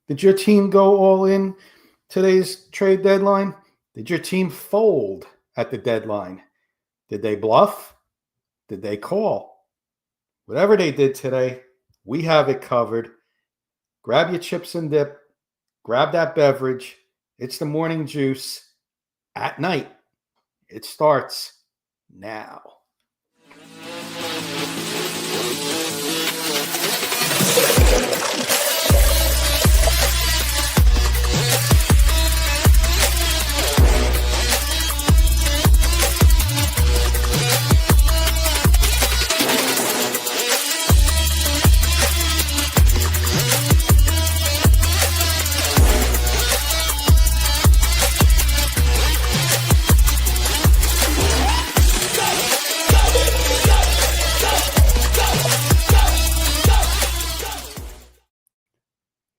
Did your team go all in today's trade deadline? Did your team fold at the deadline? Did they bluff? Did they call? Whatever they did today, we have it covered. Grab your chips and dip. Grab that beverage. It's the morning juice at night. It starts now.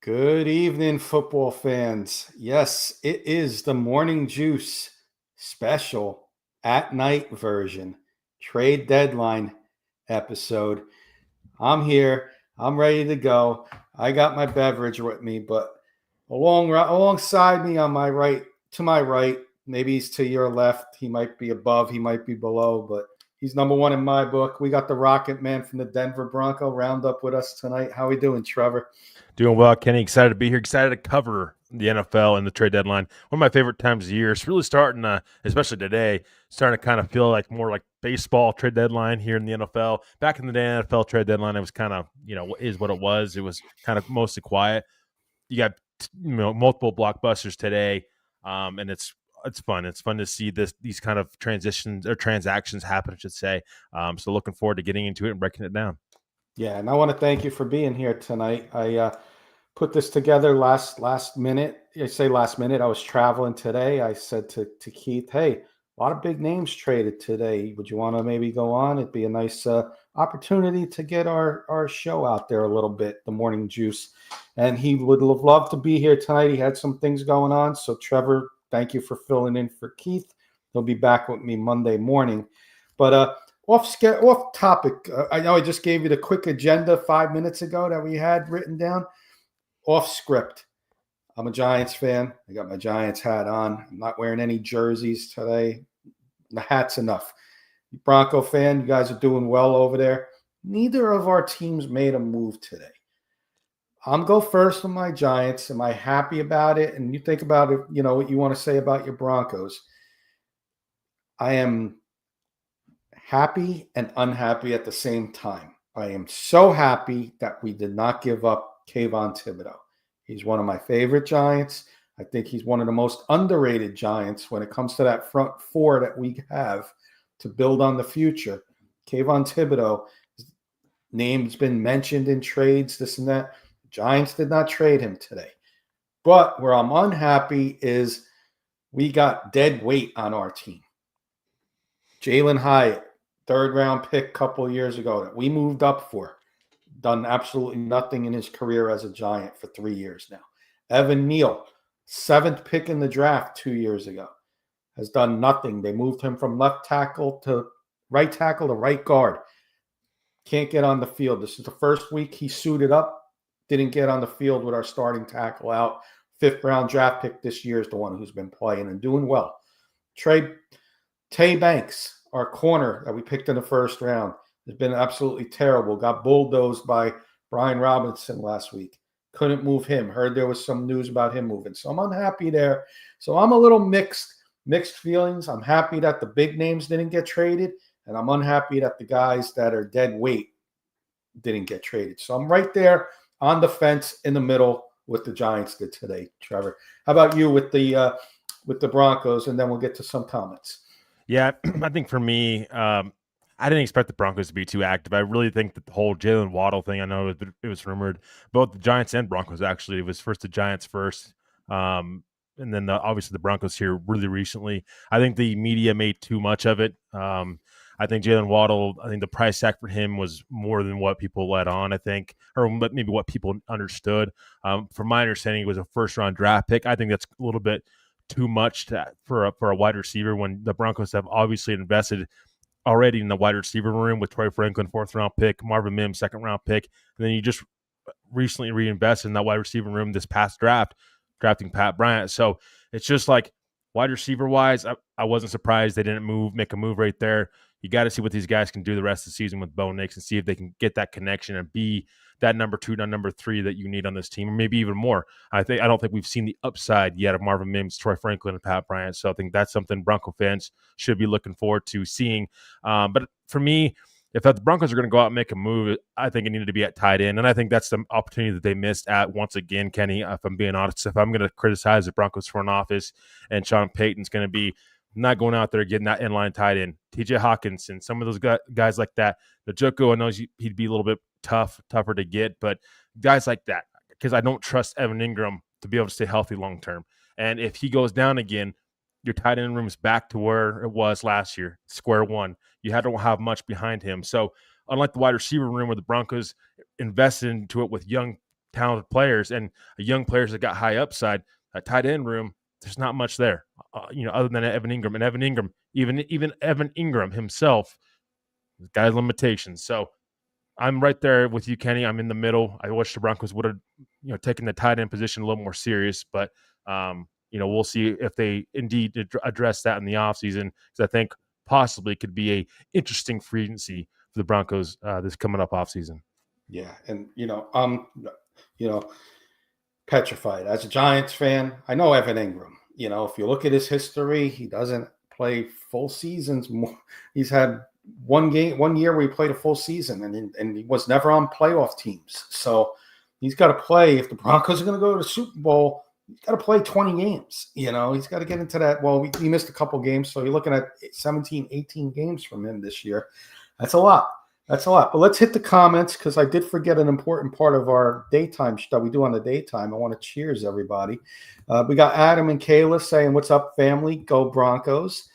Good evening, football fans. Yes, it is the Morning Juice special at night version, trade deadline episode. I'm here. I'm ready to go. I got my beverage with me, but alongside me on my right, to my right, maybe he's to your left. He might be above, he might be below, but he's number one in my book. We got the Rocket Man from the Denver Bronco Roundup with us tonight. How we doing, Trevor? Doing well, Kenny. Excited to be here. Excited to cover the NFL and the trade deadline. One of my favorite times of year. It's really starting, especially today, starting to kind of feel like more like baseball trade deadline here in the NFL. Back in the day, NFL trade deadline, it was kind of, is what it was. It was kind of mostly quiet. You got, multiple blockbusters today, and it's fun. It's fun to see these kind of transitions or transactions happen, I should say. So looking forward to getting into it and breaking it down. Yeah, and I want to thank you for being here tonight. I put this together last minute. I say last minute. I was traveling today. I said to Keith, "Hey, a lot of big names traded today. Would you want to maybe go on? It'd be a nice opportunity to get our show out there a little bit, the Morning Juice." And he would have loved to be here tonight. He had some things going on. So Trevor, thank you for filling in for Keith. He'll be back with me Monday morning. But off topic. I know I just gave you the quick agenda 5 minutes ago that we had written down. Off script. I'm a Giants fan. I got my Giants hat on. I'm not wearing any jerseys today. The hat's enough. Bronco fan, you guys are doing well over there. Neither of our teams made a move today. I'm go first with my Giants. Am I happy about it? And you think about it, what you want to say about your Broncos. I am happy and unhappy at the same time. I am so happy that we did not give up Kayvon Thibodeau. He's one of my favorite Giants. I think he's one of the most underrated Giants when it comes to that front four that we have to build on the future. Kayvon Thibodeau, his name's been mentioned in trades, this and that. The Giants did not trade him today. But where I'm unhappy is we got dead weight on our team. Jalen Hyatt, third-round pick a couple years ago that we moved up for, done absolutely nothing in his career as a Giant for 3 years now. Evan Neal, seventh pick in the draft 2 years ago, has done nothing. They moved him from left tackle to right guard. Can't get on the field. This is the first week he suited up, didn't get on the field with our starting tackle out. Fifth-round draft pick this year is the one who's been playing and doing well. Tay Banks, our corner that we picked in the first round, has been absolutely terrible. Got bulldozed by Brian Robinson last week. Couldn't move him. Heard there was some news about him moving. So I'm unhappy there. So I'm a little mixed feelings. I'm happy that the big names didn't get traded, and I'm unhappy that the guys that are dead weight didn't get traded. So I'm right there on the fence in the middle with the Giants did today, Trevor. How about you with the Broncos? And then we'll get to some comments. Yeah, I think for me, I didn't expect the Broncos to be too active. I really think that the whole Jalen Waddle thing, I know it was rumored, both the Giants and Broncos actually. It was first the Giants first, and then obviously the Broncos here really recently. I think the media made too much of it. I think Jalen Waddle, I think the price tag for him was more than what people let on, I think, or maybe what people understood. From my understanding, it was a first-round draft pick. I think that's a little bit too much for a wide receiver when the Broncos have obviously invested already in the wide receiver room with Troy Franklin, 4th-round pick, Marvin Mims, 2nd-round pick, and then you just recently reinvested in that wide receiver room this past draft, drafting Pat Bryant. So it's just like wide receiver wise, I wasn't surprised they didn't make a move right there. You got to see what these guys can do the rest of the season with Bo Nix and see if they can get that connection and be that number 2, not number 3 that you need on this team, or maybe even more. I don't think we've seen the upside yet of Marvin Mims, Troy Franklin, and Pat Bryant. So I think that's something Bronco fans should be looking forward to seeing. But for me, if the Broncos are going to go out and make a move, I think it needed to be at tight end. And I think that's the opportunity that they missed at once again, Kenny, if I'm being honest. If I'm going to criticize the Broncos front office and Sean Payton's going to be not going out there getting that inline tight end, TJ Hawkinson, some of those guys like that. Njoku, I know he'd be a little bit tougher to get, but guys like that, because I don't trust Evan Ingram to be able to stay healthy long term. And if he goes down again, your tight end room is back to where it was last year, square one. You don't have much behind him. So unlike the wide receiver room where the Broncos invested into it with young, talented players and young players that got high upside, that tight end room, there's not much there, other than Evan Ingram. And Evan Ingram, even Evan Ingram himself, got limitations. So I'm right there with you, Kenny. I'm in the middle. I wish the Broncos would have, taken the tight end position a little more serious, but we'll see if they indeed address that in the offseason, because I think possibly could be a interesting free agency for the Broncos this coming up offseason. Yeah, and petrified as a Giants fan. I know Evan Ingram. If you look at his history, he doesn't play full seasons. He's had one year where he played a full season, and he was never on playoff teams. So he's got to play. If the Broncos are going to go to the Super Bowl, he's got to play 20 games. He's got to get into that. Well, he missed a couple games, so you're looking at 17, 18 games from him this year. That's a lot. But let's hit the comments, because I did forget an important part of our daytime that we do on the daytime. I want to cheers everybody. We got Adam and Kayla saying, "What's up, family? Go Broncos."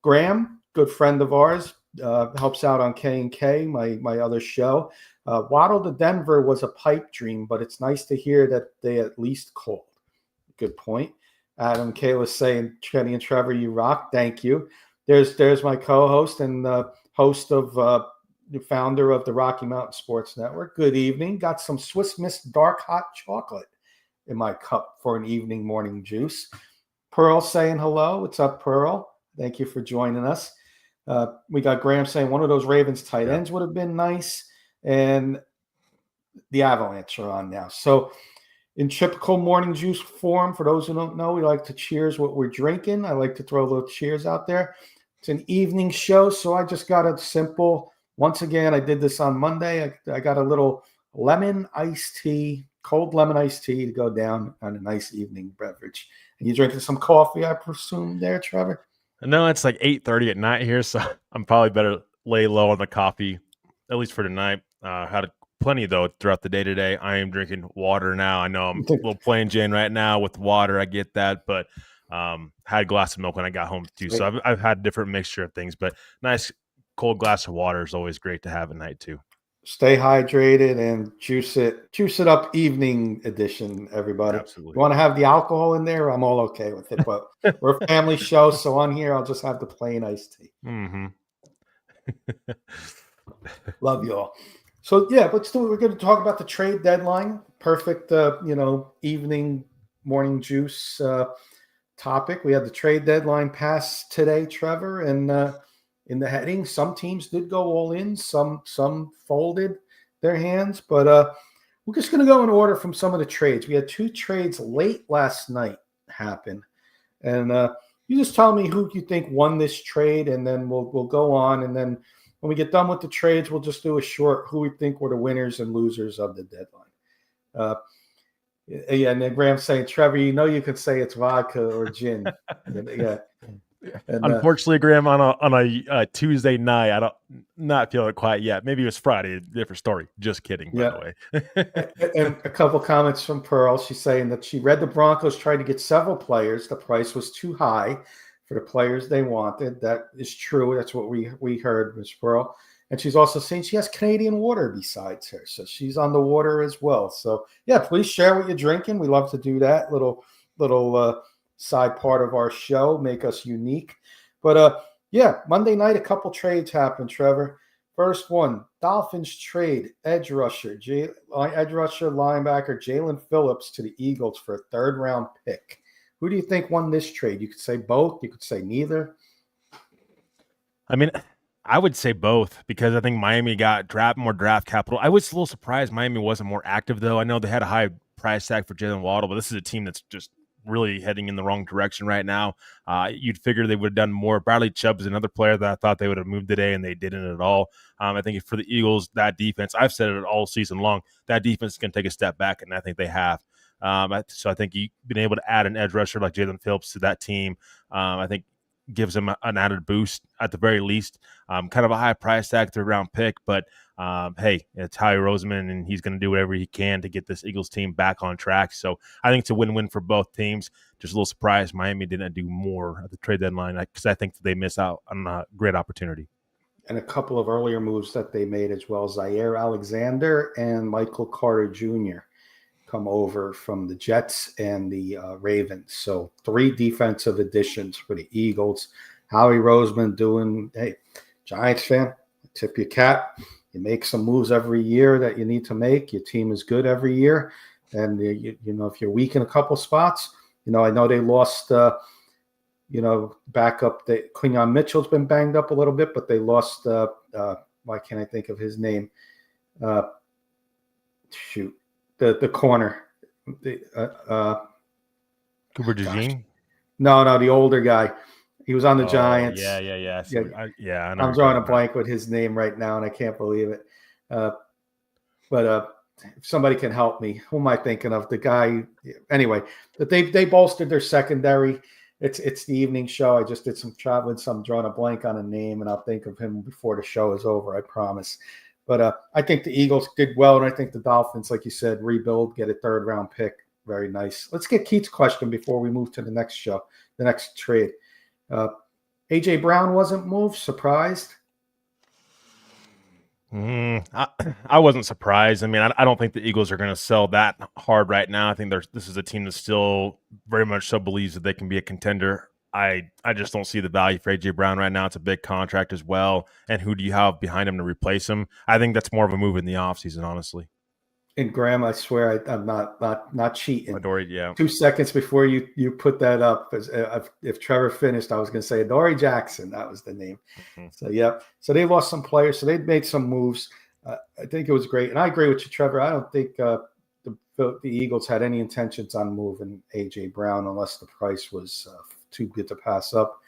Graham, good friend of ours, helps out on K&K, my other show. Waddle to Denver was a pipe dream, but it's nice to hear that they at least called. Good point. Adam and Kayla saying, "Kenny and Trevor, you rock." Thank you. There's my co-host and host of the founder of the Rocky Mountain Sports Network. Good evening. Got some Swiss Miss dark hot chocolate in my cup for an evening morning juice. Pearl saying hello. What's up, Pearl? Thank you for joining us. We got Graham saying one of those Ravens tight ends would have been nice. And the Avalanche are on now. So in typical morning juice form, for those who don't know, we like to cheers what we're drinking. I like to throw little cheers out there. It's an evening show, so I just got a simple, once again, I did this on Monday. I got a little lemon iced tea, cold lemon iced tea to go down on a nice evening beverage. And you drinking some coffee, I presume, there, Trevor? No, it's like 8:30 at night here, so I'm probably better lay low on the coffee, at least for tonight. Had plenty, though, throughout the day today. I am drinking water now. I know I'm a little plain Jane right now with water. I get that, but had a glass of milk when I got home, too. So I've had a different mixture of things, but nice cold glass of water is always great to have at night, too. Stay hydrated and juice it up, evening edition, everybody. Absolutely. You want to have the alcohol in there? I'm all okay with it, but we're a family show, so on here I'll just have the plain iced tea. Mm-hmm. Love you all. So yeah, let's do it. We're going to talk about the trade deadline. Perfect, evening morning juice topic. We had the trade deadline pass today, Trevor, and in the heading, some teams did go all in, some folded their hands, but we're just going to go in order from some of the trades. We had 2 trades late last night happen, and you just tell me who you think won this trade, and then we'll go on, and then when we get done with the trades, we'll just do a short who we think were the winners and losers of the deadline. Yeah, and then Graham's saying, "Trevor, you could say it's vodka or gin." Yeah. And, unfortunately, Graham, on a Tuesday night, I don't not feeling it quite yet. Maybe it was Friday, different story. Just kidding, by the way. And a couple comments from Pearl. She's saying that she read the Broncos tried to get several players. The price was too high for the players they wanted. That is true. That's what we heard, Ms. Pearl. And she's also saying she has Canadian water besides her, so she's on the water as well. So yeah, please share what you're drinking. We love to do that little side part of our show, make us unique. But yeah, Monday night, a couple trades happened, Trevor. First one, Dolphins trade edge rusher, linebacker Jalen Phillips to the Eagles for a third-round pick. Who do you think won this trade? You could say both. You could say neither. I mean, I would say both because I think Miami got more draft capital. I was a little surprised Miami wasn't more active, though. I know they had a high price tag for Jalen Waddle, but this is a team that's just really heading in the wrong direction right now. You'd figure they would have done more. Bradley Chubb is another player that I thought they would have moved today, and they didn't at all. I think for the Eagles, that defense, I've said it all season long, that defense is going to take a step back, and I think they have. So I think you've been able to add an edge rusher like Jalen Phillips to that team. I think gives them an added boost at the very least. Kind of a high price tag, third-round pick, but hey, it's Howie Roseman, and he's going to do whatever he can to get this Eagles team back on track. So I think it's a win-win for both teams. Just a little surprised Miami didn't do more at the trade deadline because I think that they miss out on a great opportunity. And a couple of earlier moves that they made as well. Zaire Alexander and Michael Carter Jr. come over from the Jets and the Ravens. So 3 defensive additions for the Eagles. Howie Roseman doing, hey, Giants fan, tip your cap. You make some moves every year that you need to make. Your team is good every year. And, you know, if you're weak in a couple spots, you know, I know they lost, backup. Quinyon Mitchell's been banged up a little bit, but they lost, why can't I think of his name? The corner. Cooper DeJean? No, the older guy. He was on the Giants. Yeah. I'm drawing a blank with his name right now, and I can't believe it. But if somebody can help me, who am I thinking of? The guy. Anyway, but they bolstered their secondary. It's the evening show. I just did some traveling, so I'm drawing a blank on a name, and I'll think of him before the show is over. I promise. But I think the Eagles did well, and I think the Dolphins, like you said, rebuild, get a third-round pick. Very nice. Let's get Keith's question before we move to the next show, the next trade. A.J. Brown wasn't moved. Surprised? I wasn't surprised. I mean, I don't think the Eagles are going to sell that hard right now. I think this is a team that still very much so believes that they can be a contender. I just don't see the value for A.J. Brown right now. It's a big contract as well. And who do you have behind him to replace him? I think that's more of a move in the offseason, honestly. And Graham, I swear I'm not cheating. Adoree, yeah. 2 seconds before you put that up, if Trevor finished, I was going to say Adoree Jackson. That was the name. Mm-hmm. So, yeah. So they lost some players. So they made some moves. I think it was great. And I agree with you, Trevor. I don't think the Eagles had any intentions on moving A.J. Brown unless the price was too good to pass up.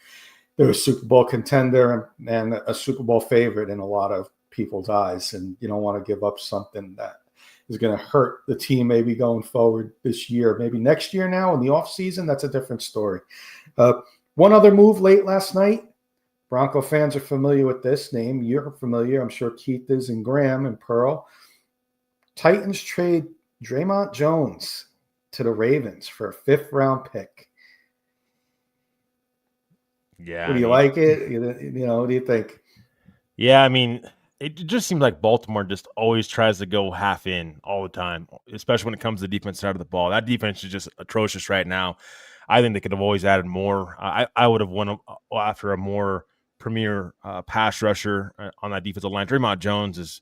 They're a Super Bowl contender and a Super Bowl favorite in a lot of people's eyes. And you don't want to give up something that is going to hurt the team maybe going forward this year. Maybe next year now in the offseason, that's a different story. One other move late last night. Bronco fans are familiar with this name. You're familiar. I'm sure Keith is, and Graham and Pearl. Titans trade Draymond Jones to the Ravens for a 5th-round pick. Yeah. Do you like it? What do you think? Yeah, I mean, it just seems like Baltimore just always tries to go half in all the time, especially when it comes to the defense side of the ball. That defense is just atrocious right now. I think they could have always added more. I would have won after a more premier pass rusher on that defensive line. Draymond Jones is,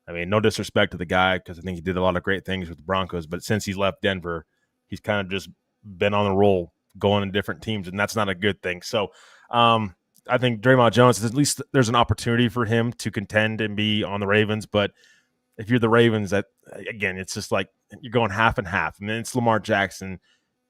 I mean, no disrespect to the guy because I think he did a lot of great things with the Broncos, but since he's left Denver, he's kind of just been on the roll going to different teams, and that's not a good thing. So, I think Draymond Jones, at least there's an opportunity for him to contend and be on the Ravens. But if you're the Ravens, again, it's just like you're going half and half. I mean, it's Lamar Jackson,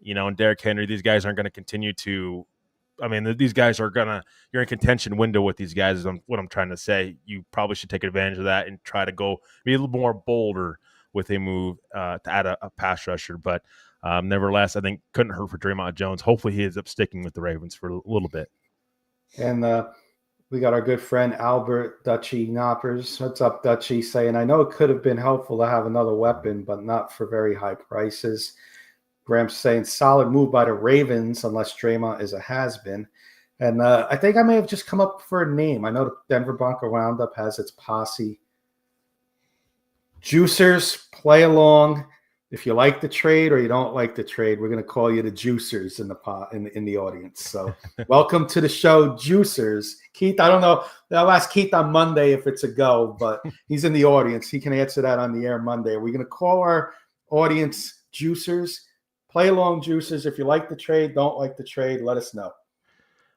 and Derrick Henry. These guys aren't going to continue to – I mean, these guys are going to – you're in contention window with these guys is what I'm trying to say. You probably should take advantage of that and try to go be a little more bolder with a move to add a pass rusher. But nevertheless, I think couldn't hurt for Draymond Jones. Hopefully he ends up sticking with the Ravens for a little bit. And we got our good friend Albert Dutchy Knoppers. What's up, Dutchy? Saying, I know it could have been helpful to have another weapon, but not for very high prices. Graham's saying, solid move by the Ravens, unless Draymond is a has-been. And I think I may have just come up for a name. I know the Denver Bronco Roundup has its posse. Juicers, play along. if you like the trade or you don't like the trade, we're going to call you the juicers in the in the audience. So welcome to the show, juicers. Keith, I don't know. I'll ask Keith on Monday if it's a go, but he's in the audience. He can answer that on the air Monday. We're going to call our audience juicers. Play along, juicers. If you like the trade, don't like the trade, let us know.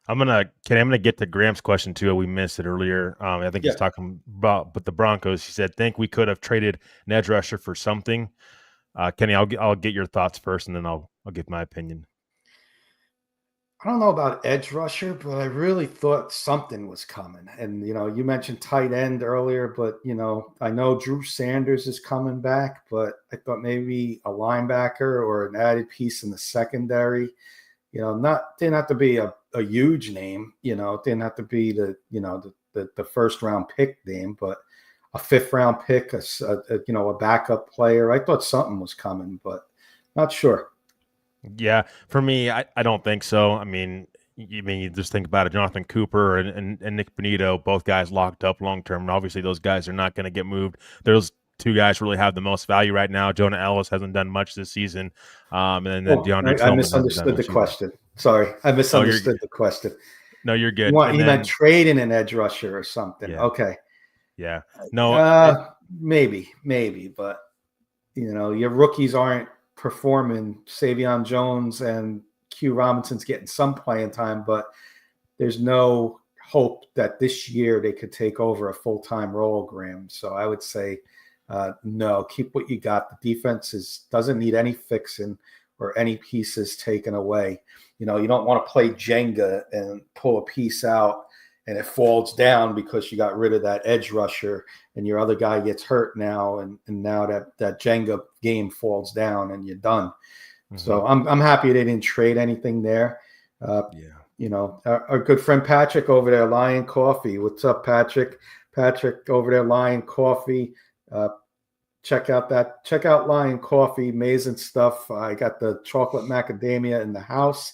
I'm gonna get to Graham's question too. We missed it earlier. I think he's Yeah. talking about but the Broncos. He said, "Think we could have traded an edge rusher for something." Kenny, I'll get your thoughts first, and then I'll give my opinion. I don't know about edge rusher, but I really thought something was coming. And you mentioned tight end earlier, but I know Drew Sanders is coming back, but I thought maybe a linebacker or an added piece in the secondary. Didn't have to be a huge name. It didn't have to be the first round pick name, but a fifth round pick, a backup player. I thought something was coming, but not sure. Yeah, for me, I don't think so. I mean, you just think about it. Jonathan Cooper and Nick Benito, both guys locked up long term. And obviously, those guys are not going to get moved. Those two guys really have the most value right now. Jonah Ellis hasn't done much this season, and then DeAndre I Tillman hasn't done misunderstood the much either. question. Sorry, I misunderstood the question. No, you're good. You meant trading an edge rusher or something. Yeah, Okay. Yeah. No. Maybe, but your rookies aren't performing. Savion Jones and Q Robinson's getting some playing time, but there's no hope that this year they could take over a full-time role, Graham. So I would say no, keep what you got. The defense doesn't need any fixing or any pieces taken away. You don't want to play Jenga and pull a piece out and it falls down because you got rid of that edge rusher and your other guy gets hurt now, and now that Jenga game falls down and you're done. Mm-hmm. So I'm happy they didn't trade anything there. Our good friend Patrick over there, Lion Coffee. What's up, Patrick? Patrick over there, Lion Coffee. Check out Lion Coffee. Amazing stuff. I got the chocolate macadamia in the house.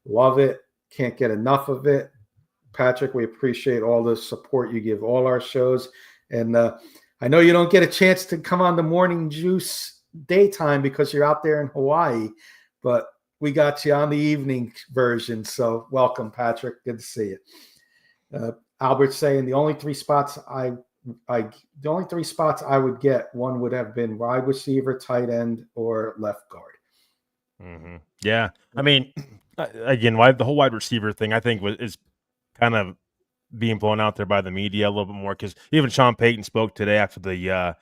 Love it. Can't get enough of it. Patrick, we appreciate all the support you give all our shows. And I know you don't get a chance to come on the Morning Juice daytime because you're out there in Hawaii, but we got you on the evening version. So welcome, Patrick. Good to see you. Albert's saying the only three spots I would get, one would have been wide receiver, tight end, or left guard. Mm-hmm. Yeah. I mean, again, the whole wide receiver thing, I think is kind of being blown out there by the media a little bit more, because even Sean Payton spoke today after the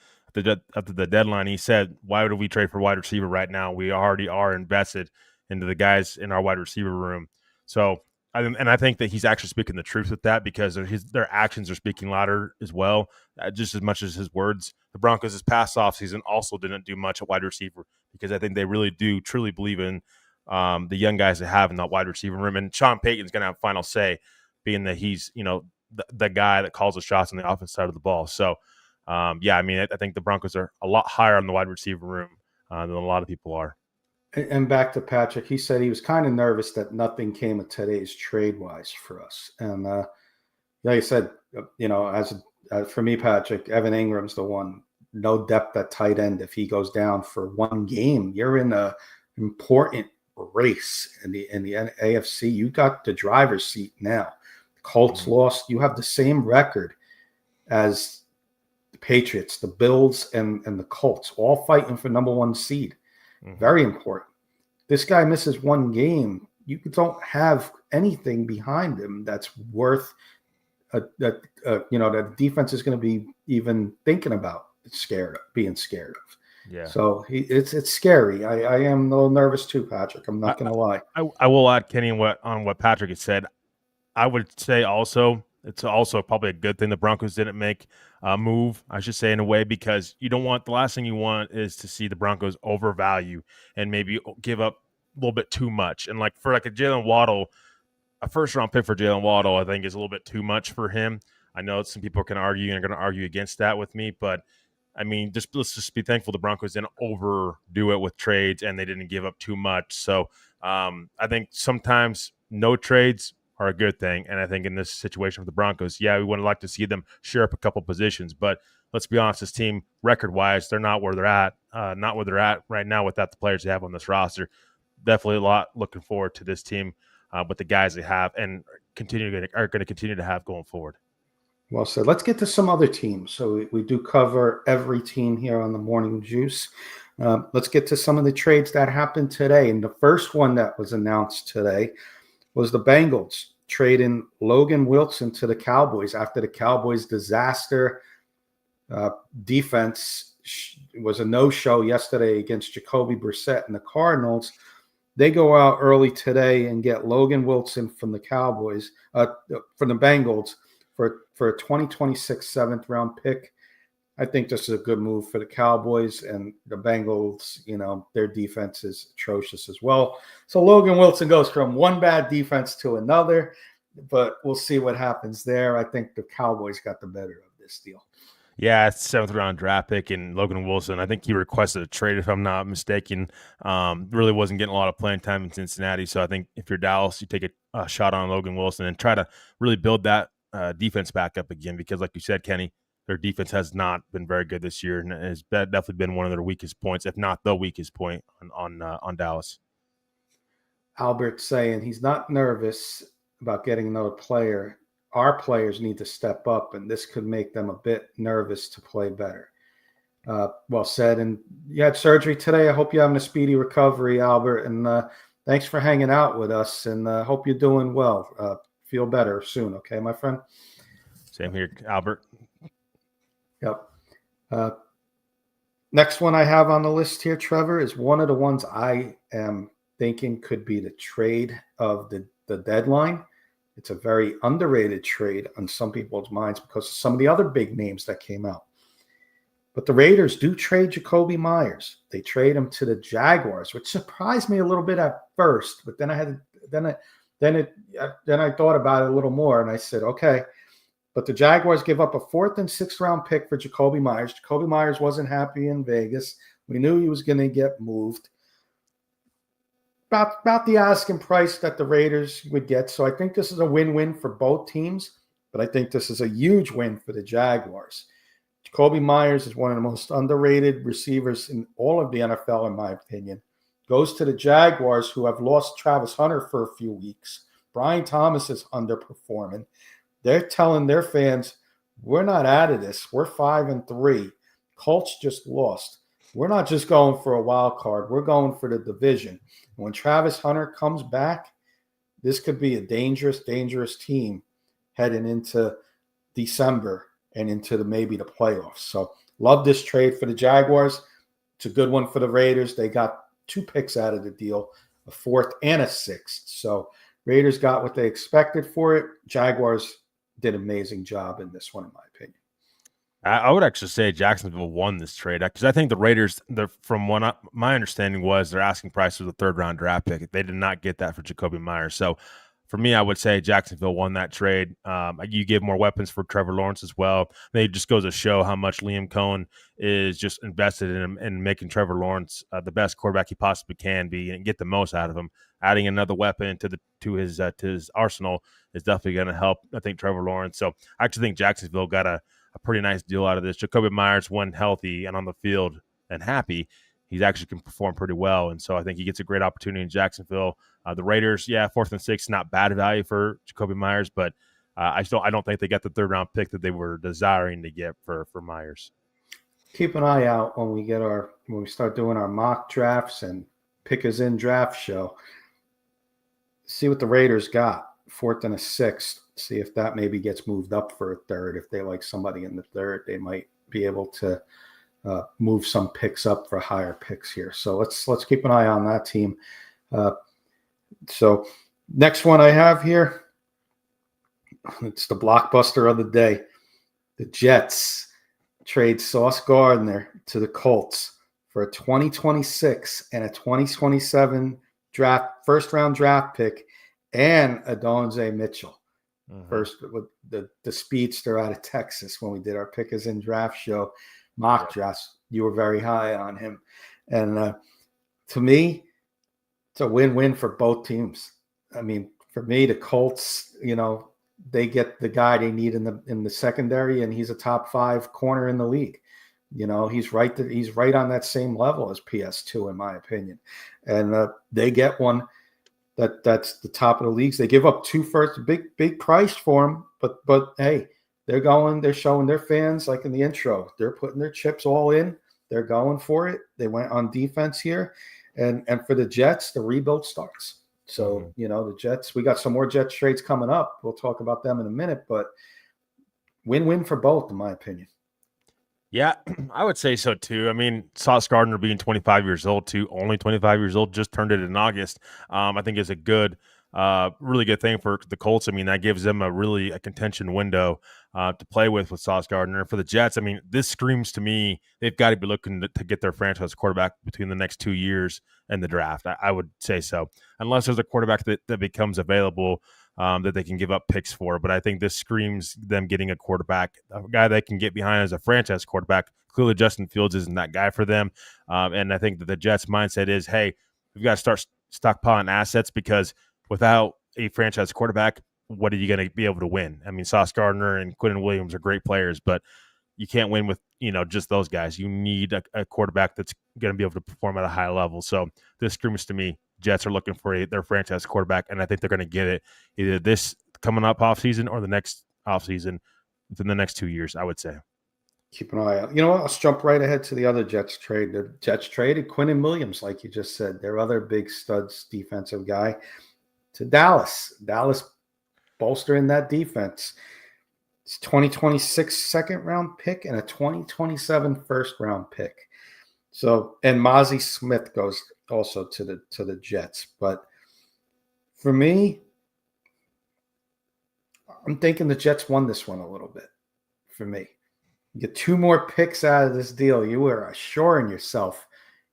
deadline. He said, "Why would we trade for wide receiver right now? We already are invested into the guys in our wide receiver room." So, I think that he's actually speaking the truth with that, because their actions are speaking louder as well, just as much as his words. The Broncos this past offseason also didn't do much at wide receiver, because I think they really do truly believe in the young guys they have in that wide receiver room. And Sean Payton's going to have final say, being that he's, the guy that calls the shots on the offense side of the ball. So, I mean, I think the Broncos are a lot higher on the wide receiver room than a lot of people are. And back to Patrick, he said he was kind of nervous that nothing came of today's trade-wise for us. And like I said, for me, Patrick, Evan Ingram's the one. No depth at tight end. If he goes down for one game, you're in an important race in the AFC. You got the driver's seat now. Colts lost. You have the same record as the Patriots, the Bills, and the Colts, all fighting for number one seed. Mm-hmm. Very important. This guy misses one game. You don't have anything behind him that's worth that the defense is going to be even thinking about being scared of. Yeah. So it's scary. I am a little nervous too, Patrick. I'm not going to lie. I will add, Kenny, on what Patrick had said. I would say also it's also probably a good thing the Broncos didn't make a move, I should say, in a way, because the last thing you want is to see the Broncos overvalue and maybe give up a little bit too much. And for a Jalen Waddle, a first round pick for Jalen Waddle, I think is a little bit too much for him. I know some people can argue and are going to argue against that with me, but I mean, let's just be thankful the Broncos didn't overdo it with trades and they didn't give up too much. So I think sometimes no trades are a good thing. And I think in this situation with the Broncos, we would like to see them share up a couple positions, but let's be honest, this team record-wise, they're not where they're at. Not where they're at right now without the players they have on this roster. Definitely a lot looking forward to this team with the guys they have and are going to continue to have going forward. Well said. Let's get to some other teams. So we do cover every team here on the Morning Juice. Let's get to some of the trades that happened today. And the first one that was announced today was the Bengals trading Logan Wilson to the Cowboys after the Cowboys' disaster defense was a no-show yesterday against Jacoby Brissett and the Cardinals. They go out early today and get Logan Wilson from the Cowboys, from the Bengals for a 2026 seventh-round pick. I think this is a good move for the Cowboys, and the Bengals, their defense is atrocious as well. So Logan Wilson goes from one bad defense to another, but we'll see what happens there. I think the Cowboys got the better of this deal. Yeah, it's 7th-round draft pick, and Logan Wilson, I think he requested a trade, if I'm not mistaken. Really wasn't getting a lot of playing time in Cincinnati, so I think if you're Dallas, you take a shot on Logan Wilson and try to really build that defense back up again, because like you said, Kenny, their defense has not been very good this year, and has definitely been one of their weakest points, if not the weakest point on Dallas. Albert saying he's not nervous about getting another player. Our players need to step up, and this could make them a bit nervous to play better. Well said. And you had surgery today. I hope you're having a speedy recovery, Albert. And thanks for hanging out with us, and hope you're doing well. Feel better soon, okay, my friend? Same here, Albert. Yep. Next one I have on the list here, Trevor, is one of the ones I am thinking could be the trade of the deadline. It's a very underrated trade on some people's minds because of some of the other big names that came out. But the Raiders do trade Jacoby Myers. They trade him to the Jaguars, which surprised me a little bit at first. But then I thought about it a little more, and I said, okay. But the Jaguars give up a 4th and 6th round pick for Jacoby Myers. Jacoby Myers wasn't happy in Vegas. We knew he was going to get moved. About the asking price that the Raiders would get. So I think this is a win-win for both teams, but I think this is a huge win for the Jaguars. Jacoby Myers is one of the most underrated receivers in all of the NFL, in my opinion. Goes to the Jaguars, who have lost Travis Hunter for a few weeks. Brian Thomas is underperforming. They're telling their fans, we're not out of this. We're 5-3. Colts just lost. We're not just going for a wild card. We're going for the division. When Travis Hunter comes back, this could be a dangerous, dangerous team heading into December and into maybe the playoffs. So love this trade for the Jaguars. It's a good one for the Raiders. They got 2 picks out of the deal, a 4th and a 6th. So Raiders got what they expected for it. Jaguars did an amazing job in this one, in my opinion. I would actually say Jacksonville won this trade because I think the Raiders, from what my understanding was, their asking price was a 3rd-round draft pick. They did not get that for Jacoby Myers. So for me, I would say Jacksonville won that trade. You give more weapons for Trevor Lawrence as well. It just goes to show how much Liam Cohen is just invested in him and making Trevor Lawrence the best quarterback he possibly can be and get the most out of him. Adding another weapon to his arsenal is definitely going to help, I think, Trevor Lawrence. So I actually think Jacksonville got a pretty nice deal out of this. Jacoby Myers, when healthy and on the field and happy, he's actually can perform pretty well. And so I think he gets a great opportunity in Jacksonville. The Raiders, 4th and 6th, not bad value for Jacoby Myers, but I don't think they got the 3rd-round pick that they were desiring to get for Myers. Keep an eye out when we start doing our mock drafts and pickers in draft show. See what the Raiders got, 4th and a 6th. See if that maybe gets moved up for a 3rd. If they like somebody in the 3rd, they might be able to move some picks up for higher picks here. So let's keep an eye on that team. So next one I have here, it's the blockbuster of the day. The Jets trade Sauce Gardner to the Colts for a 2026 and a 2027 first-round draft pick and a Donze Mitchell. First, with the speedster out of Texas, when we did our pickers in draft show, mock drafts, you were very high on him. And to me, it's a win-win for both teams. I mean, for me, the Colts, they get the guy they need in the secondary, and he's a top 5 corner in the league. He's right on that same level as PS2 in my opinion, and they get one that's the top of the leagues. They give up 2 firsts, big price for him, but hey, they're showing their fans, like in the intro, they're putting their chips all in. They're going for it. They went on defense here, and for the Jets, the rebuild starts. So the Jets, we got some more Jets trades coming up. We'll talk about them in a minute, but win-win for both, in my opinion. Yeah, I would say so too. I mean, Sauce Gardner being 25 years old too, only 25 years old, just turned it in August. I think is a really good thing for the Colts. I mean, that gives them a contention window to play with Sauce Gardner. And for the Jets, I mean, this screams to me they've got to be looking to get their franchise quarterback between the next 2 years and the draft. I would say so, unless there's a quarterback that becomes available that they can give up picks for. But I think this screams them getting a quarterback, a guy they can get behind as a franchise quarterback. Clearly, Justin Fields isn't that guy for them. And I think that the Jets' mindset is, hey, we've got to start stockpiling assets because without a franchise quarterback, what are you going to be able to win? I mean, Sauce Gardner and Quinnen Williams are great players, but you can't win with, just those guys. You need a quarterback that's going to be able to perform at a high level. So this screams to me, Jets are looking for their franchise quarterback, and I think they're going to get it either this coming up offseason or the next offseason within the next 2 years, I would say. Keep an eye out. You know what? Let's jump right ahead to the other Jets trade. The Jets traded Quinnen Williams, like you just said, their other big studs defensive guy, to Dallas. Dallas bolstering that defense. It's 2026 second-round pick and a 2027 first-round pick. So, and Mozzie Smith goes also to the Jets. But for me, I'm thinking the Jets won this one a little bit. For me, you get 2 more picks out of this deal. You are assuring yourself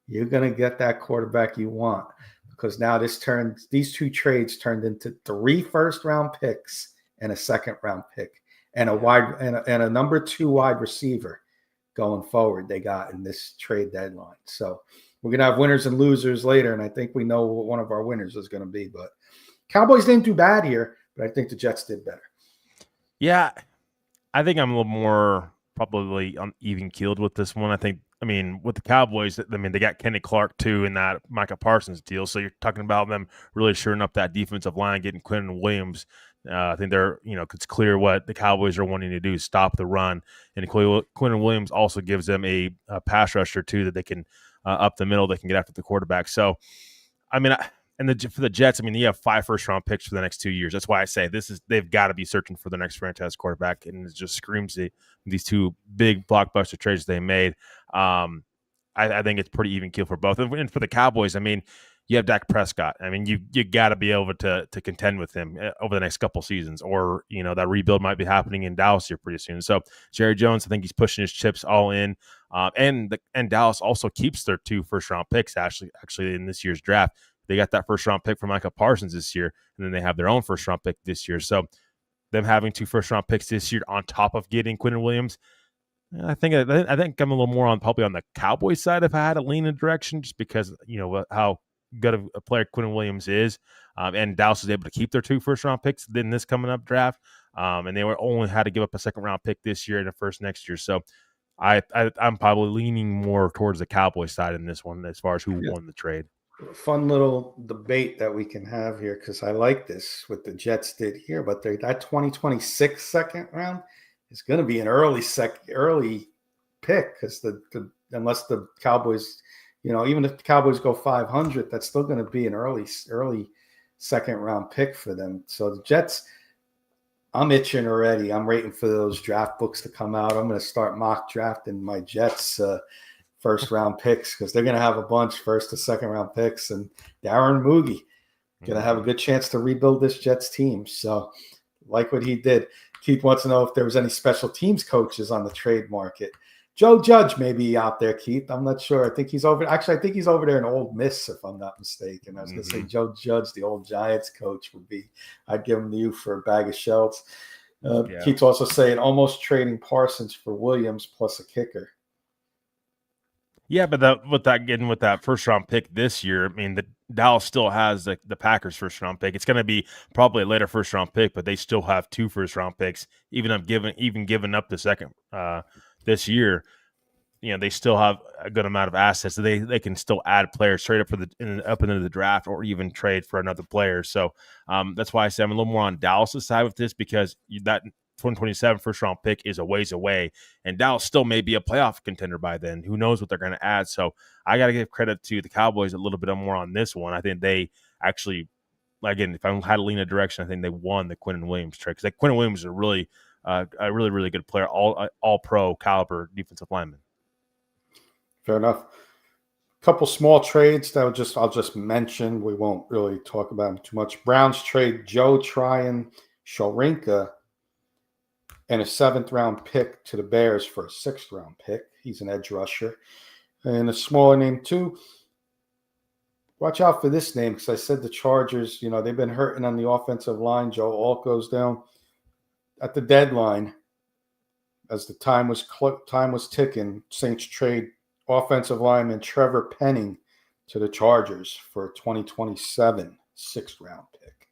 you're going to get that quarterback you want, because now these 2 trades turned into 3 first-round picks and a second-round pick and a number 2 wide receiver going forward. They got in this trade deadline. So we're going to have winners and losers later, and I think we know what one of our winners is going to be. But Cowboys didn't do bad here, but I think the Jets did better. Yeah, I think I'm a little more probably even-keeled with this one. I mean, with the Cowboys, they got Kenny Clark too in that Micah Parsons deal. So you're talking about them really shoring up that defensive line, getting Quinnen Williams. I think it's clear what the Cowboys are wanting to do, stop the run. And Quinnen Williams also gives them a pass rusher too that they can up the middle, they can get after the quarterback. So, I mean, for the Jets, I mean, you have 5 first-round picks for the next 2 years. That's why I say they've got to be searching for the next franchise quarterback, and it just screams these 2 big blockbuster trades they made. I think it's pretty even keel for both. And for the Cowboys, I mean, you have Dak Prescott. I mean, you got to be able to contend with him over the next couple seasons, or that rebuild might be happening in Dallas here pretty soon. So Jerry Jones, I think he's pushing his chips all in, and Dallas also keeps their 2 first-round picks actually in this year's draft. They got that first-round pick from Micah Parsons this year, and then they have their own first-round pick this year. So them having 2 first-round picks this year on top of getting Quinnen Williams, I think I'm a little more probably on the Cowboys side if I had to lean in a direction, just because how good of a player Quinnen Williams is, and Dallas was able to keep their 2 first-round picks in this coming up draft, and they only had to give up a second-round pick this year and a first next year. So I'm probably leaning more towards the Cowboys side in this one as far as who won the trade. Fun little debate that we can have here, because I like this what the Jets did here, but that 2026 second round is going to be an early pick, because unless the Cowboys, even if the Cowboys go 500, that's still going to be an early second round pick for them. So the Jets, I'm itching already. I'm waiting for those draft books to come out. I'm going to start mock drafting my Jets first round picks, because they're going to have a bunch first to second round picks, and Darren Moogie going to have a good chance to rebuild this Jets team. So like what he did. Keith wants to know if there was any special teams coaches on the trade market. Joe Judge may be out there, Keith. I'm not sure. I think he's over there in Ole Miss, if I'm not mistaken. I was going to say Joe Judge, the old Giants coach, I'd give him to you for a bag of shells. Keith's also saying almost trading Parsons for Williams plus a kicker. Yeah, but with that first round pick this year, I mean, the Dallas still has the Packers first round pick. It's going to be probably a later first round pick, but they still have 2 first round picks. Even giving up the second this year, they still have a good amount of assets. So they can still add players, trade up up into the draft, or even trade for another player. So that's why I say I'm a little more on Dallas' side with this, because that 2027 first round pick is a ways away, and Dallas still may be a playoff contender by then. Who knows what they're going to add? So I got to give credit to the Cowboys a little bit more on this one. I think they actually, again, if I had to lean a direction, I think they won the Quinnen Williams trade, because Quinnen Williams is a really really good player, all pro caliber defensive lineman. Fair enough. Couple small trades that I'll just mention. We won't really talk about them too much. Browns trade Joe Tryon Shorinka and a 7th round pick to the Bears for a 6th round pick. He's an edge rusher. And a smaller name too. Watch out for this name, because I said the Chargers, they've been hurting on the offensive line. Joe Alt goes down at the deadline. As the time was ticking, Saints trade offensive lineman Trevor Penning to the Chargers for a 2027 6th round pick.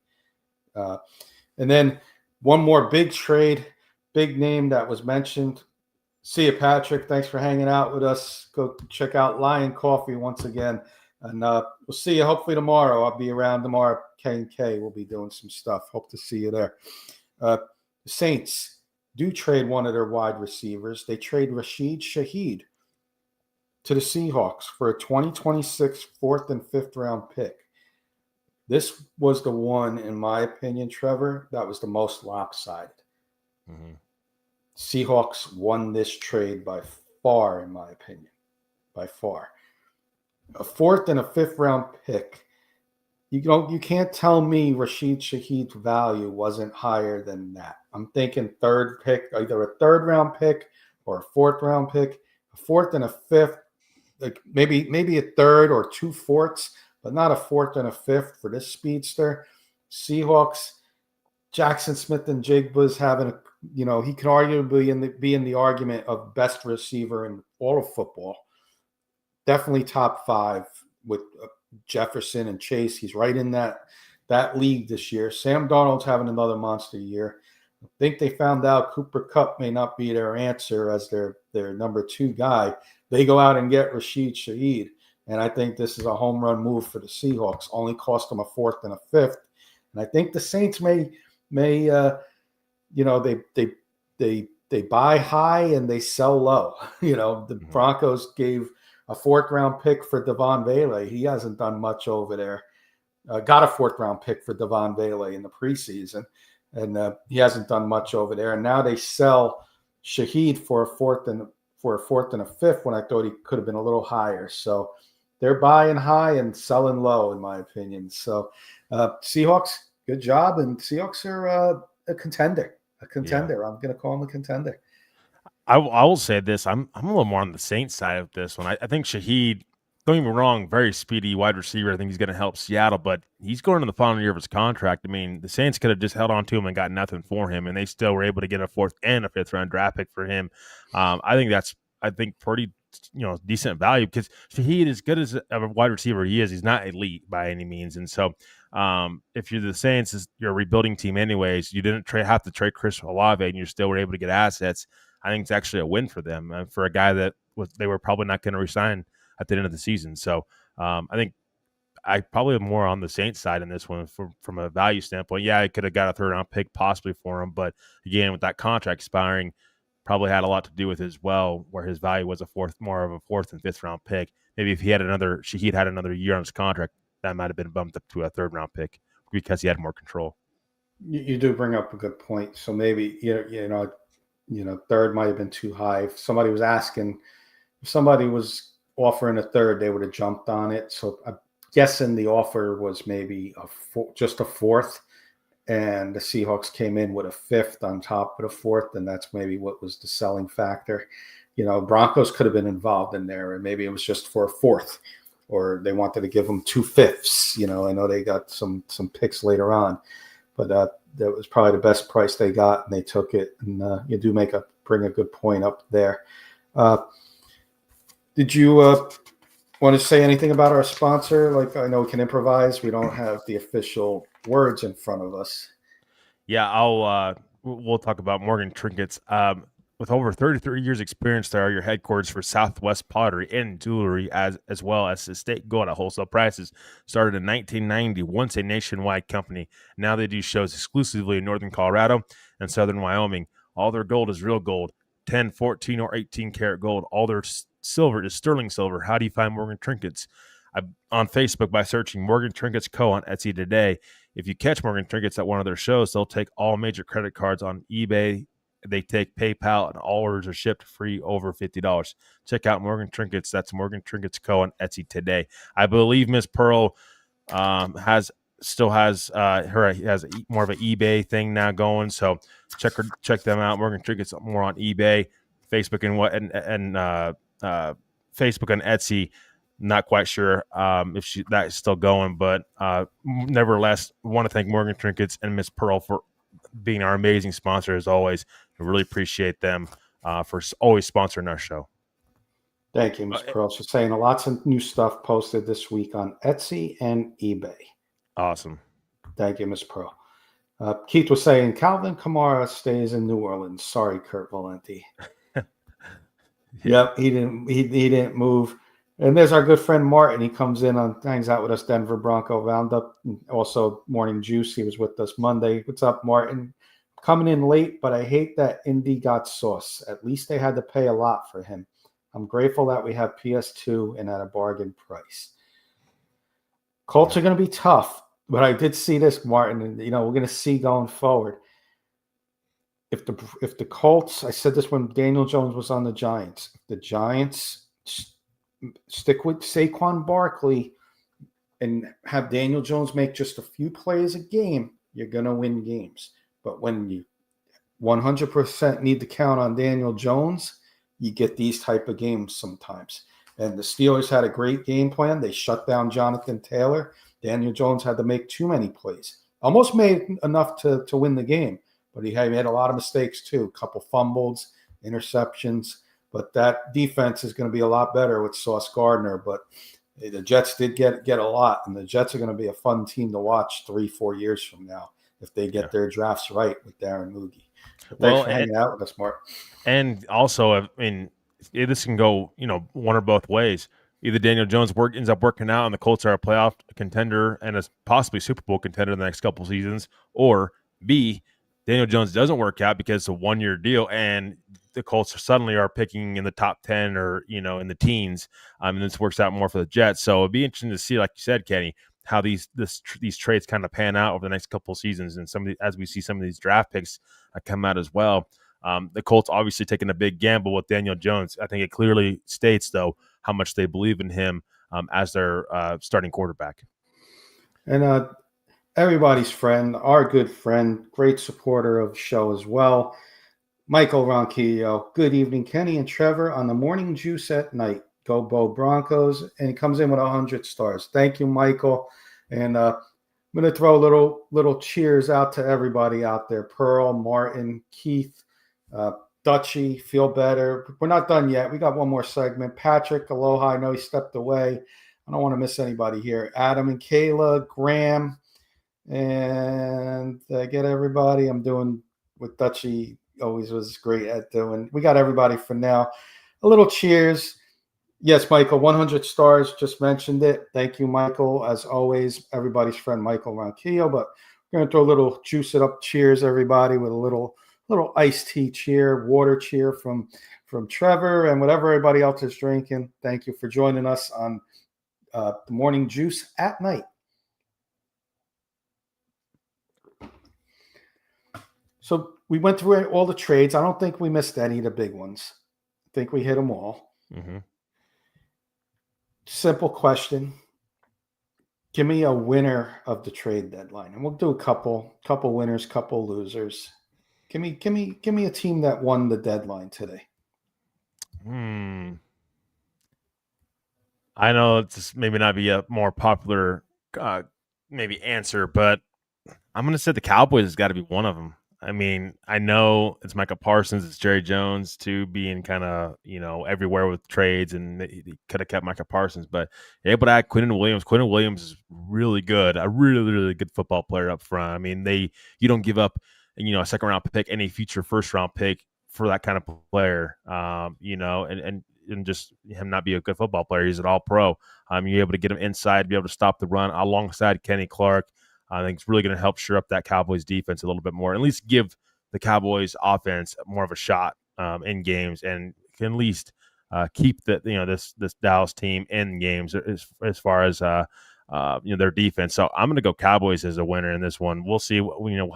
And then one more big trade, big name that was mentioned. See you, Patrick. Thanks for hanging out with us. Go check out Lion Coffee once again. And we'll see you hopefully tomorrow. I'll be around tomorrow. K&K will be doing some stuff. Hope to see you there. The Saints do trade one of their wide receivers. They trade Rashid Shaheed to the Seahawks for a 2026 4th and 5th round pick. This was the one, in my opinion, Trevor, that was the most lopsided. Mm-hmm. Seahawks won this trade by far, in my opinion. By far. A 4th and a 5th round pick. You can't tell me Rashid Shaheed's value wasn't higher than that. I'm thinking 3rd pick, either a 3rd round pick or a 4th round pick, a 4th and a 5th, like maybe a 3rd or 2 fourths, but not a 4th and a 5th for this speedster. Seahawks, Jackson Smith and Jigba's having he could arguably be in the argument of best receiver in all of football. Definitely top 5 with Jefferson and Chase. He's right in that league this year. Sam Darnold's having another monster year. I think they found out Cooper Kupp may not be their answer as their number 2 guy. They go out and get Rashid Shaheed, and I think this is a home run move for the Seahawks. Only cost them a 4th and a 5th, and I think the Saints may they buy high and they sell low. The Broncos gave a 4th round pick for Devon Bailey. He hasn't done much over there. Got a 4th round pick for Devon Bailey in the preseason, and he hasn't done much over there. And now they sell Shaheed for a 4th and a 5th when I thought he could have been a little higher. So they're buying high and selling low, in my opinion. So Seahawks, good job, and Seahawks are a contender. Yeah. I'm going to call them a contender. I will say this. I'm a little more on the Saints side of this one. I think Shaheed, don't get me wrong, very speedy wide receiver. I think he's going to help Seattle, but he's going to the final year of his contract. I mean, the Saints could have just held on to him and got nothing for him, and they still were able to get a 4th and a 5th round draft pick for him. I think that's pretty decent value, because Shaheed, as good as a wide receiver he is, he's not elite by any means. And so if you're the Saints, you're a rebuilding team anyways, you didn't have to trade Chris Olave, and you still were able to get assets. I think it's actually a win for them, for a guy that they were probably not going to resign at the end of the season. So I think I probably am more on the Saints side in this one from a value standpoint. Yeah, I could have got a 3rd round pick possibly for him, but again, with that contract expiring, probably had a lot to do with it as well, where his value was more of a 4th and 5th round pick. Maybe if Shaheed had another year on his contract, that might have been bumped up to a 3rd round pick because he had more control. You do bring up a good point. So maybe 3rd might have been too high. If somebody was offering a 3rd, they would have jumped on it. So I'm guessing the offer was maybe just a 4th, and the Seahawks came in with a 5th on top of the 4th, and that's maybe what was the selling factor. Broncos could have been involved in there, and maybe it was just for a 4th, or they wanted to give them 2 5ths. I know they got some picks later on, but that was probably the best price they got, and they took it. And you do bring a good point up there. The Did you want to say anything about our sponsor? Like, I know we can improvise. We don't have the official words in front of us. Yeah, we'll talk about Morgan Trinkets. With over 33 years experience, they are your headquarters for Southwest Pottery and Jewelry, as well as estate gold at wholesale prices. Started in 1990, once a nationwide company. Now they do shows exclusively in northern Colorado and southern Wyoming. All their gold is real gold, 10, 14, or 18 karat gold. All their silver is sterling silver. How do you find Morgan Trinkets? On Facebook by searching Morgan Trinkets Co. on Etsy today. If you catch Morgan Trinkets at one of their shows, they'll take all major credit cards on eBay. They take PayPal, and all orders are shipped free over $50. Check out Morgan Trinkets. That's Morgan Trinkets Co. on Etsy today. I believe Miss Pearl has more of an eBay thing now going. So check them out. Morgan Trinkets more on eBay, Facebook, Facebook and Etsy. Not quite sure if that's still going, but nevertheless, want to thank Morgan Trinkets and Miss Pearl for being our amazing sponsor as always. I really appreciate them for always sponsoring our show. Thank you, Ms. Pearl, for saying lots of new stuff posted this week on Etsy and eBay. Awesome. Thank you, Ms. Pearl. Keith was saying Calvin Kamara stays in New Orleans. Sorry, Kurt Valenti. Yep, he didn't move. And there's our good friend Martin. He comes in hangs out with us, Denver Bronco Roundup. Also, Morning Juice. He was with us Monday. What's up, Martin? Coming in late, but I hate that Indy got sauce. At least they had to pay a lot for him. I'm grateful that we have PS2 and at a bargain price. Colts are going to be tough, but I did see this, Martin, and we're going to see going forward. If the Colts, I said this when Daniel Jones was on the Giants, if the Giants stick with Saquon Barkley and have Daniel Jones make just a few plays a game, you're going to win games. But when you 100% need to count on Daniel Jones, you get these type of games sometimes. And the Steelers had a great game plan. They shut down Jonathan Taylor. Daniel Jones had to make too many plays. Almost made enough to win the game, but he made a lot of mistakes too. A couple fumbles, interceptions. But that defense is going to be a lot better with Sauce Gardner. But the Jets did get a lot, and the Jets are going to be a fun team to watch 3-4 years from now if they get their drafts right with Darren Moogie. Thanks for hanging out with us, Mark. And also, I mean, this can go, one or both ways. Either Daniel Jones ends up working out and the Colts are a playoff contender and a possibly Super Bowl contender in the next couple seasons, or B, Daniel Jones doesn't work out because it's a one-year deal and the Colts suddenly are picking in the top 10 or, in the teens. And this works out more for the Jets. So it'd be interesting to see, like you said, Kenny, how these trades kind of pan out over the next couple of seasons, and as we see some of these draft picks come out as well. The Colts obviously taking a big gamble with Daniel Jones. I think it clearly states, though, how much they believe in him as their starting quarterback. And everybody's friend, our good friend, great supporter of the show as well, Michael Ronquillo. Good evening, Kenny and Trevor on the Morning Juice at night. Go Bo Broncos. And he comes in with 100 stars. Thank you, Michael. And I'm going to throw little cheers out to everybody out there. Pearl, Martin, Keith, Dutchy, feel better. We're not done yet. We got one more segment. Patrick, aloha. I know he stepped away. I don't want to miss anybody here. Adam and Kayla, Graham, and get everybody. I'm doing what Dutchy always was great at doing. We got everybody for now. A little cheers. Yes, Michael, 100 stars. Just mentioned it. Thank you, Michael. As always, everybody's friend, Michael Ronquillo. But we're going to throw a little juice it up cheers, everybody, with a little iced tea cheer, water cheer from Trevor and whatever everybody else is drinking. Thank you for joining us on the Morning Juice at night. So we went through all the trades. I don't think we missed any of the big ones. I think we hit them all. Mm-hmm. Simple question. Give me a winner of the trade deadline. And we'll do a couple winners, couple losers. Give me a team that won the deadline today. I know it's maybe not be a more popular maybe answer, but I'm going to say the Cowboys has got to be one of them. I mean, I know it's Micah Parsons, it's Jerry Jones too, being kind of everywhere with trades, and he could have kept Micah Parsons, but able to add Quinnen Williams. Quinnen Williams is really good, a really really good football player up front. I mean, you don't give up a second round pick, any future first round pick for that kind of player, and just him not be a good football player. He's an all pro. You're able to get him inside, be able to stop the run alongside Kenny Clark. I think it's really going to help shore up that Cowboys defense a little bit more, at least give the Cowboys offense more of a shot in games, and can at least keep this Dallas team in games as far as their defense. So I'm going to go Cowboys as a winner in this one. We'll see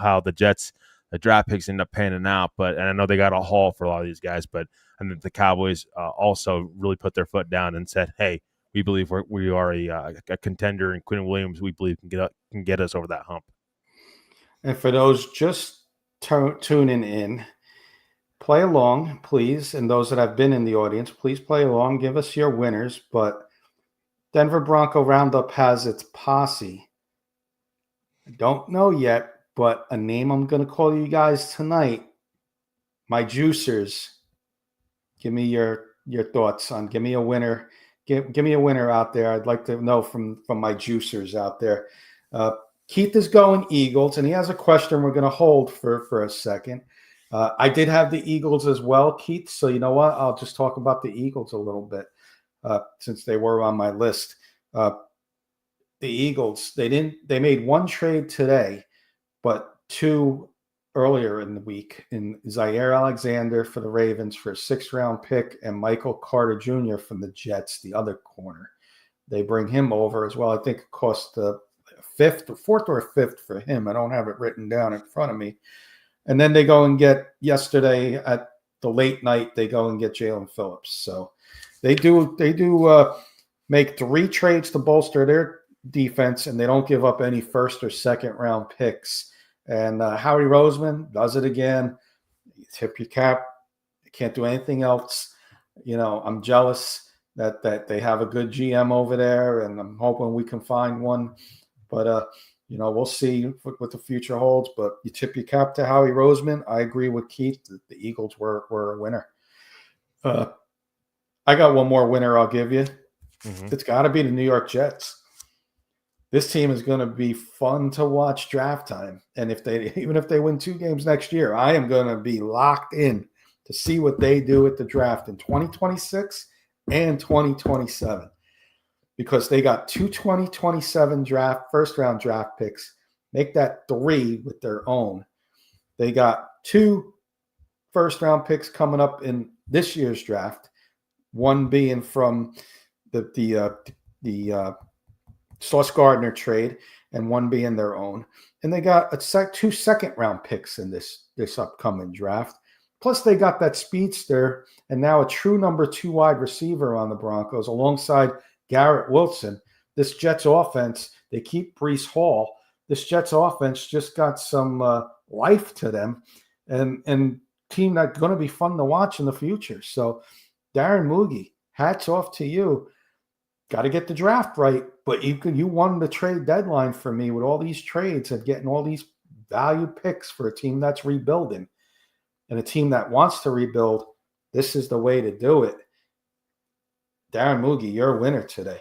how the Jets, the draft picks end up panning out, and I know they got a haul for a lot of these guys, but I think the Cowboys also really put their foot down and said, hey, we believe we are a contender, and Quinnen Williams, we believe, can get us over that hump. And for those just tuning in, play along, please. And those that have been in the audience, please play along. Give us your winners. But Denver Bronco Roundup has its posse. I don't know yet, but a name I'm going to call you guys tonight. My juicers. Give me your thoughts on. Give me a winner. Give me a winner out there. I'd like to know from my juicers out there. Keith is going Eagles, and he has a question we're going to hold for a second. I did have the Eagles as well, Keith. So you know what? I'll just talk about the Eagles a little bit since they were on my list. The Eagles, they made one trade today, but two earlier in the week in Zaire Alexander for the Ravens for a 6th-round pick, and Michael Carter Jr. from the Jets, the other corner. They bring him over as well. I think it cost the 4th or 5th for him. I don't have it written down in front of me. And then they go and get yesterday at the late night, they go and get Jalen Phillips. So they do make 3 trades to bolster their defense, and they don't give up any 1st or 2nd round picks. And Howie Roseman does it again. You tip your cap. You can't do anything else. I'm jealous that they have a good GM over there, and I'm hoping we can find one. But, we'll see what the future holds. But you tip your cap to Howie Roseman. I agree with Keith that the Eagles were a winner. I got one more winner I'll give you. Mm-hmm. It's got to be the New York Jets. This team is going to be fun to watch draft time. And even if they win 2 games next year, I am going to be locked in to see what they do at the draft in 2026 and 2027. Because they got 2 2027 first-round draft picks. Make that 3 with their own. They got 2 first-round picks coming up in this year's draft. One being from the Sauce Gardner trade, and one being their own. And they got 2 second-round picks in this upcoming draft. Plus, they got that speedster and now a true number 2 wide receiver on the Broncos alongside Garrett Wilson. This Jets offense, they keep Breece Hall. This Jets offense just got some life to them, and team that's going to be fun to watch in the future. So, Darren Moogie, hats off to you. Got to get the draft right, but you won the trade deadline for me with all these trades and getting all these value picks for a team that's rebuilding. And a team that wants to rebuild, this is the way to do it. Darren Moogie, you're a winner today.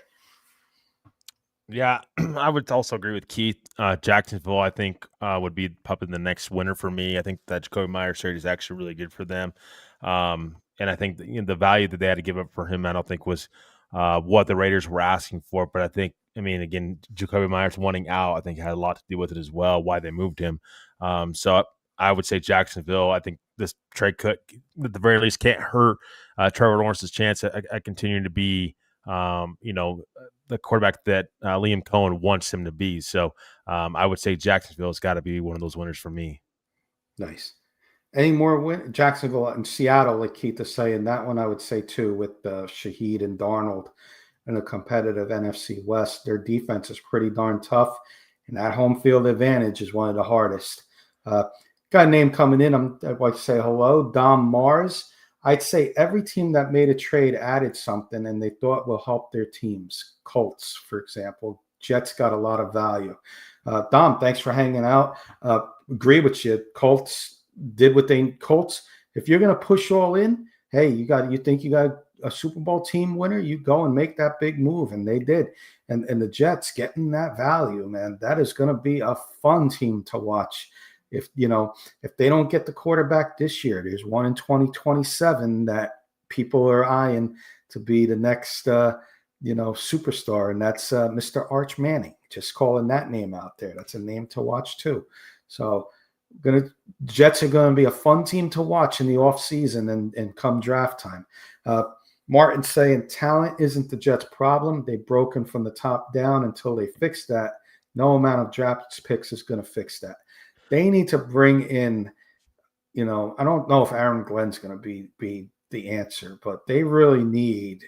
Yeah, I would also agree with Keith. Jacksonville, I think, would be probably the next winner for me. I think that Jacoby Myers trade is actually really good for them. And I think the value that they had to give up for him, I don't think was what the Raiders were asking for. But I think, again, Jacoby Myers wanting out, I think had a lot to do with it as well, why they moved him. So I would say Jacksonville. I think this trade could, at the very least, can't hurt Trevor Lawrence's chance at continuing to be, the quarterback that Liam Cohen wants him to be. So I would say Jacksonville's got to be one of those winners for me. Nice. Any more Jacksonville and Seattle, like Keith is saying, that one I would say too, with Shaheed and Darnold in a competitive NFC West. Their defense is pretty darn tough, and that home field advantage is one of the hardest. Got a name coming in. I'd like to say hello, Dom Mars. I'd say every team that made a trade added something and they thought will help their teams. Colts, for example, Jets got a lot of value. Dom, thanks for hanging out. Agree with you. Colts did what they Colts. If you're going to push all in, hey, you think you got a Super Bowl team winner, you go and make that big move, and they did. And the Jets getting that value, man, that is going to be a fun team to watch. If they don't get the quarterback this year, there's one in 2027 that people are eyeing to be the next superstar, and that's Mr. Arch Manning. Just calling that name out there. That's a name to watch too. So Jets are going to be a fun team to watch in the offseason and come draft time. Martin saying talent isn't the Jets' problem. They've broken from the top down. Until they fix that, no amount of draft picks is going to fix that. They need to bring in, I don't know if Aaron Glenn's going to be the answer, but they really need,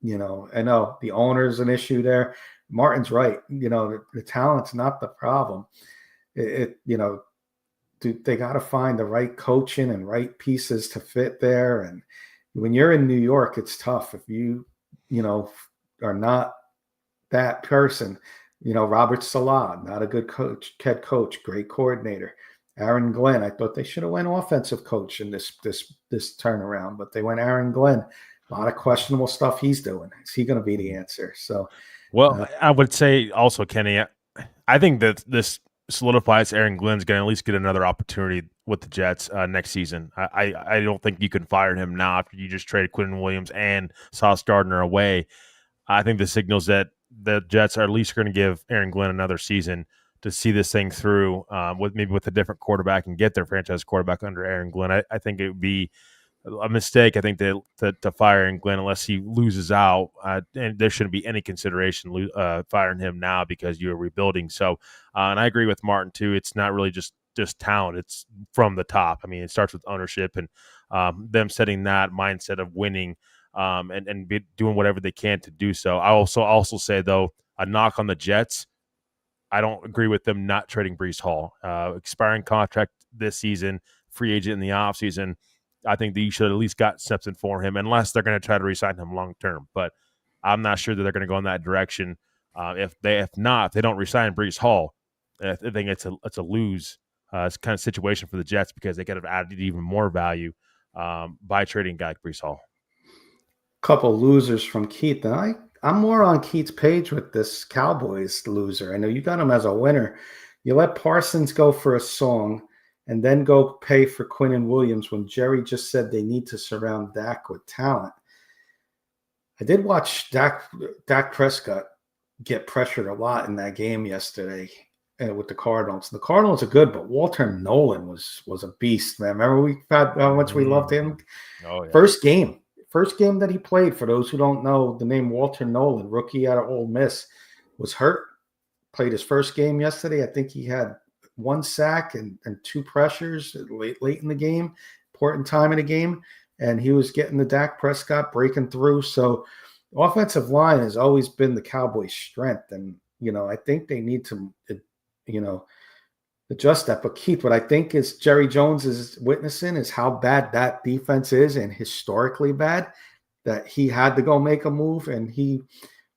I know the owner's an issue there. Martin's right. The talent's not the problem. They got to find the right coaching and right pieces to fit there. And when you're in New York, it's tough. If you are not that person, Robert Salah, not a good head coach, great coordinator. Aaron Glenn, I thought they should have went offensive coach in this turnaround, but they went Aaron Glenn. A lot of questionable stuff he's doing. Is he going to be the answer? So, well, I would say also, Kenny, I think that this solidifies Aaron Glenn's going to at least get another opportunity with the Jets next season. I don't think you can fire him now after you just traded Quentin Williams and Sauce Gardner away. I think the signals that the Jets are at least going to give Aaron Glenn another season to see this thing through with a different quarterback and get their franchise quarterback under Aaron Glenn. I think it would be a mistake, I think, to fire Aaron Glenn unless he loses out, and there shouldn't be any consideration firing him now because you're rebuilding. So, and I agree with Martin too. It's not really just talent; it's from the top. I mean, it starts with ownership and them setting that mindset of winning and doing whatever they can to do so. I also say though, a knock on the Jets. I don't agree with them not trading Breece Hall. Expiring contract this season, free agent in the offseason. I think that you should at least got something for him, unless they're going to try to re-sign him long term. But I'm not sure that they're going to go in that direction. If they don't re-sign Breece Hall, I think it's a lose kind of situation for the Jets because they could have added even more value by trading guy like Breece Hall. Couple losers from Keith, and I'm more on Keith's page with this Cowboys loser. I know you got him as a winner. You let Parsons go for a song and then go pay for Quentin Williams when Jerry just said they need to surround Dak with talent. I did watch Dak Prescott get pressured a lot in that game yesterday with the Cardinals. The Cardinals are good, but Walter Nolan was a beast, man. Remember how much we loved him? Oh, yeah. First game that he played, for those who don't know, the name Walter Nolan, rookie out of Ole Miss, was hurt. Played his first game yesterday. I think he had 1 sack and 2 pressures late in the game, important time in the game, and he was getting the Dak Prescott breaking through. So offensive line has always been the Cowboys' strength, and I think they need to adjust that. But Keith, what I think is Jerry Jones is witnessing is how bad that defense is, and historically bad, that he had to go make a move, and he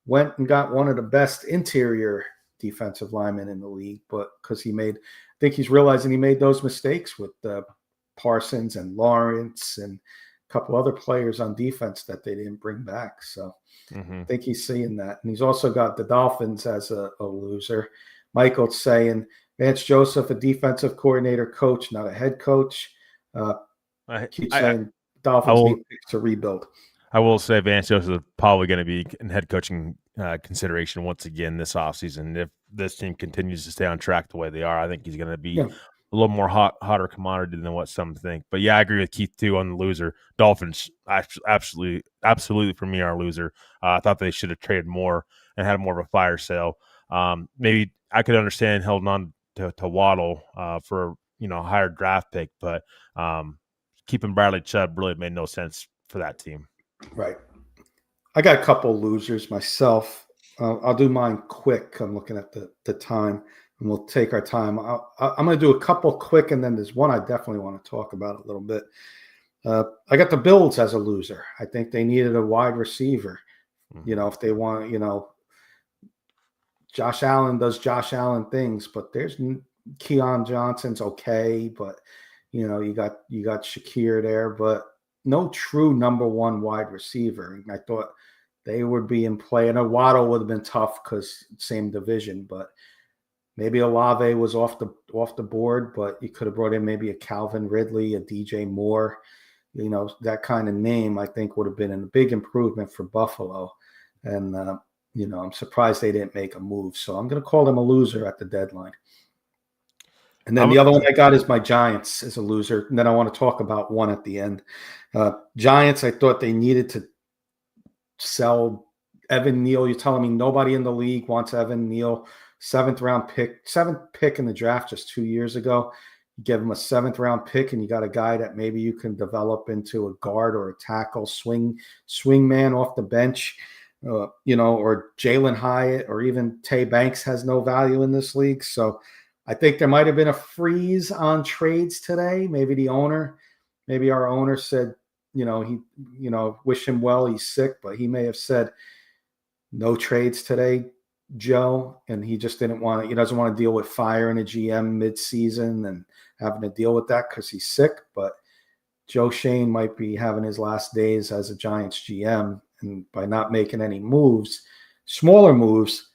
went and got one of the best interior defensive linemen in the league, but because I think he's realizing he made those mistakes with Parsons and Lawrence and a couple other players on defense that they didn't bring back. So I think he's seeing that. And he's also got the Dolphins as a loser. Michael's saying Vance Joseph, a defensive coordinator coach, not a head coach. Keep saying Dolphins need to rebuild. I will say Vance Joseph is probably going to be in head coaching consideration once again this offseason. If this team continues to stay on track the way they are, I think he's going to be a little more hotter commodity than what some think. But yeah, I agree with Keith too on the loser. Dolphins, absolutely for me, are a loser. I thought they should have traded more and had more of a fire sale. Maybe I could understand holding on to Waddle for a higher draft pick, but keeping Bradley Chubb really made no sense for that team. Right. I got a couple losers myself. I'll do mine quick. I'm looking at the time, and we'll take our time. I'm going to do a couple quick, and then there's one I definitely want to talk about a little bit. I got the Bills as a loser. I think they needed a wide receiver. If they want, Josh Allen does Josh Allen things, but there's Keon Johnson's okay, but you know, you got Shakir there, but no true number one wide receiver. And I thought they would be in play. And a Waddle would have been tough because same division, but maybe Olave was off the board, but you could have brought in maybe a Calvin Ridley, a DJ Moore, you know, that kind of name. I think would have been a big improvement for Buffalo, and you know, I'm surprised they didn't make a move. So I'm going to call them a loser at the deadline. And then the other one I got is my Giants as a loser. And then I want to talk about one at the end. Giants, I thought they needed to sell Evan Neal. You're telling me nobody in the league wants Evan Neal, seventh pick in the draft just 2 years ago. You give him a 7th round pick, and you got a guy that maybe you can develop into a guard or a tackle, swing man off the bench, you know, or Jalen Hyatt or even Tay Banks has no value in this league. So I think there might have been a freeze on trades today. Maybe our owner said, you know, wish him well. He's sick, but he may have said no trades today, Joe. And he just didn't want to, he doesn't want to deal with firing a GM mid-season and having to deal with that because he's sick. But Joe Shane might be having his last days as a Giants GM. And by not making any moves, smaller moves,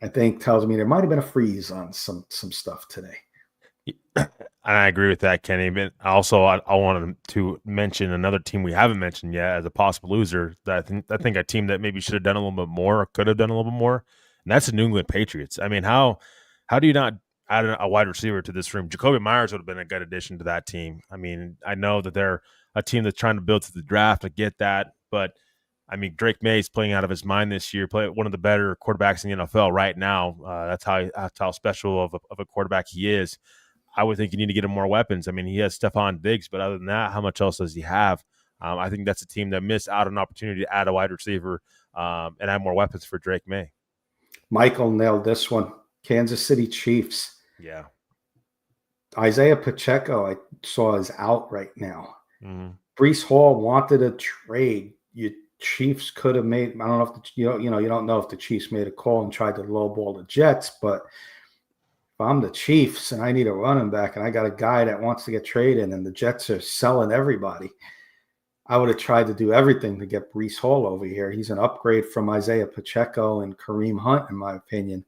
I think tells me there might have been a freeze on some stuff today. I agree with that, Kenny. But also, I wanted to mention another team we haven't mentioned yet as a possible loser. That I think a team that maybe should have done a little bit more or could have done a little bit more, and that's the New England Patriots. I mean, how do you not add a wide receiver to this room? Jacoby Myers would have been a good addition to that team. I mean, I know that they're a team that's trying to build to the draft. I get that, but I mean, Drake May is playing out of his mind this year. Play one of the better quarterbacks in the NFL right now. That's how special of a quarterback he is. I would think you need to get him more weapons. I mean, he has Stephon Diggs, but other than that, how much else does he have? I think that's a team that missed out on an opportunity to add a wide receiver and add more weapons for Drake May. Michael nailed this one. Kansas City Chiefs. Yeah. Isaiah Pacheco, I saw, is out right now. Mm-hmm. Breece Hall wanted a trade. Chiefs could have made. I don't know if you don't know if the Chiefs made a call and tried to lowball the Jets, but if I'm the Chiefs and I need a running back and I got a guy that wants to get traded and the Jets are selling everybody, I would have tried to do everything to get Breece Hall over here. He's an upgrade from Isaiah Pacheco and Kareem Hunt, in my opinion.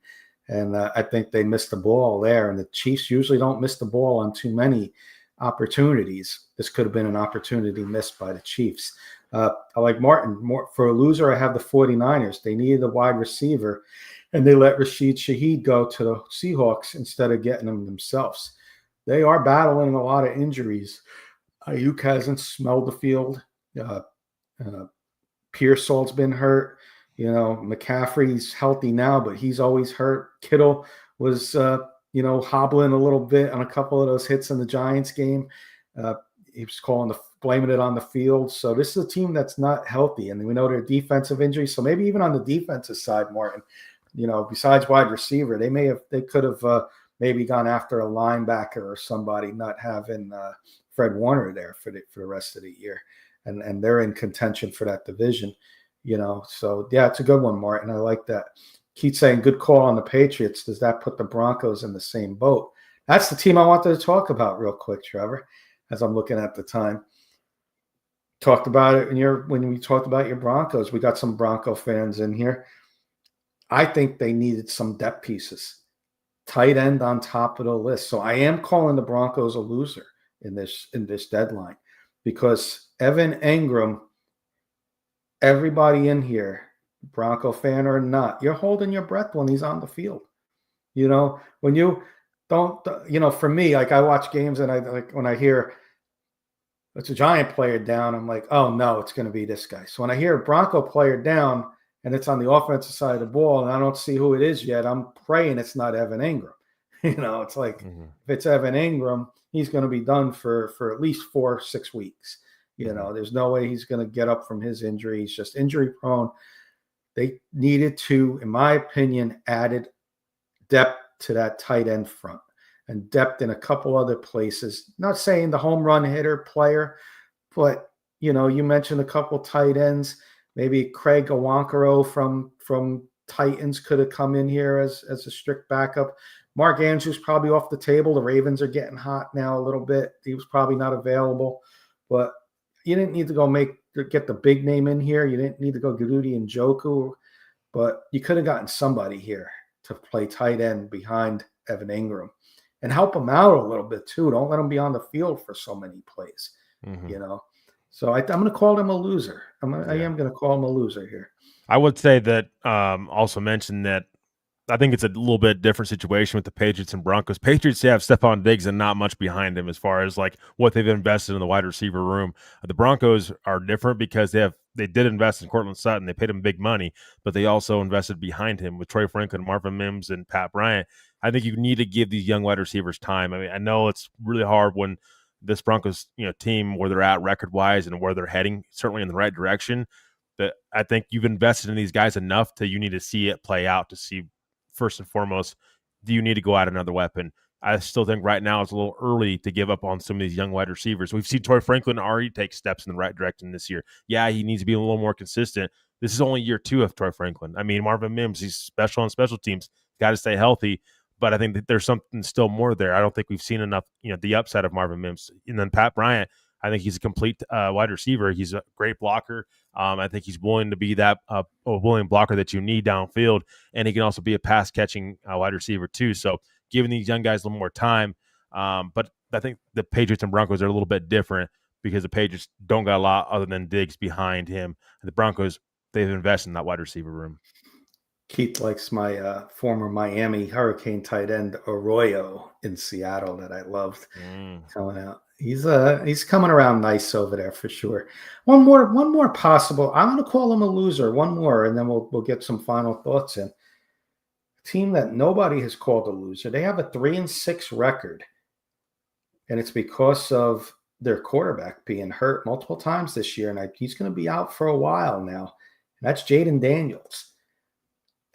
And I think they missed the ball there. And the Chiefs usually don't miss the ball on too many opportunities. This could have been an opportunity missed by the Chiefs. I like Martin. For a loser, I have the 49ers. They needed a wide receiver, and they let Rashid Shaheed go to the Seahawks instead of getting them themselves. They are battling a lot of injuries. Ayuk hasn't smelled the field. Pearsall's been hurt. You know, McCaffrey's healthy now, but he's always hurt. Kittle was, hobbling a little bit on a couple of those hits in the Giants game. He was blaming it on the field. So this is a team that's not healthy, and we know their defensive injuries. So maybe even on the defensive side, Martin, besides wide receiver, they could have maybe gone after a linebacker or somebody, not having Fred Warner there for the rest of the year, and they're in contention for that division. So yeah, it's a good one, Martin. I like that. Keith saying good call on the Patriots. Does that put the Broncos in the same boat? That's the team I wanted to talk about real quick, Trevor, as I'm looking at the time. Talked about it when we talked about your Broncos. We got some Bronco fans in here. I think they needed some depth pieces. Tight end on top of the list. So I am calling the Broncos a loser in this deadline because Evan Engram, everybody in here, Bronco fan or not, you're holding your breath when he's on the field. When you don't, for me, like I watch games and when I hear it's a Giant player down, I'm like, oh no, it's going to be this guy. So when I hear a Bronco player down and it's on the offensive side of the ball and I don't see who it is yet, I'm praying it's not Evan Engram. It's like if it's Evan Engram, he's going to be done for at least 4 or 6 weeks. There's no way he's going to get up from his injury. He's just injury prone. They needed to, in my opinion, added depth to that tight end front and depth in a couple other places. Not saying the home run hitter player, but, you mentioned a couple tight ends, maybe Craig Awankaro from Titans could have come in here as a strict backup. Mark Andrews probably off the table. The Ravens are getting hot now a little bit. He was probably not available, but you didn't need to get the big name in here. You didn't need to go Grudi and Njoku, but you could have gotten somebody here to play tight end behind Evan Ingram and help him out a little bit too. Don't let him be on the field for so many plays, So I'm going to call him a loser. I am going to call him a loser here. I would say that also mention that I think it's a little bit different situation with the Patriots and Broncos. Patriots have Stephon Diggs and not much behind him as far as like what they've invested in the wide receiver room. The Broncos are different because they did invest in Cortland Sutton. They paid him big money, but they also invested behind him with Troy Franklin, Marvin Mims, and Pat Bryant. I think you need to give these young wide receivers time. I mean, I know it's really hard when this Broncos team, where they're at record wise and where they're heading, certainly in the right direction. But I think you've invested in these guys enough that you need to see it play out to see. First and foremost, do you need to go out another weapon? I still think right now it's a little early to give up on some of these young wide receivers. We've seen Troy Franklin already take steps in the right direction this year. Yeah, he needs to be a little more consistent. This is only year 2 of Troy Franklin. I mean, Marvin Mims, he's special on special teams. Got to stay healthy, but I think that there's something still more there. I don't think we've seen enough, the upside of Marvin Mims. And then Pat Bryant, I think he's a complete wide receiver. He's a great blocker. I think he's willing to be that a willing blocker that you need downfield, and he can also be a pass-catching wide receiver too. So giving these young guys a little more time. But I think the Patriots and Broncos are a little bit different because the Patriots don't got a lot other than Diggs behind him. And the Broncos, they've invested in that wide receiver room. Keith likes my former Miami Hurricane tight end Arroyo in Seattle that I loved coming out. He's coming around nice over there for sure. One more possible. I'm going to call him a loser. One more, and then we'll get some final thoughts in. A team that nobody has called a loser. They have a 3-6 record, and it's because of their quarterback being hurt multiple times this year, and he's going to be out for a while now. And that's Jaden Daniels.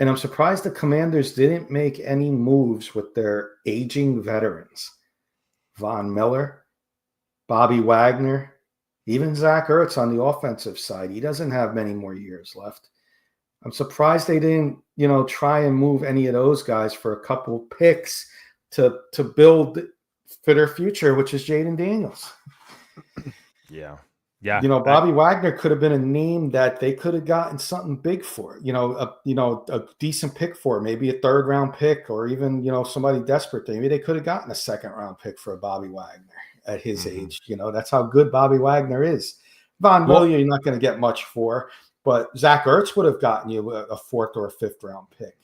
And I'm surprised the Commanders didn't make any moves with their aging veterans. Von Miller, Bobby Wagner, even Zach Ertz on the offensive side. He doesn't have many more years left. I'm surprised they didn't, try and move any of those guys for a couple picks to build for their future, which is Jaden Daniels. Yeah. Bobby Wagner could have been a name that they could have gotten something big for, a decent pick for, maybe a 3rd round pick, or even, somebody desperate. Maybe they could have gotten a 2nd round pick for a Bobby Wagner at his age. That's how good Bobby Wagner is. Von Miller, you're not going to get much for, but Zach Ertz would have gotten you a 4th or a 5th round pick.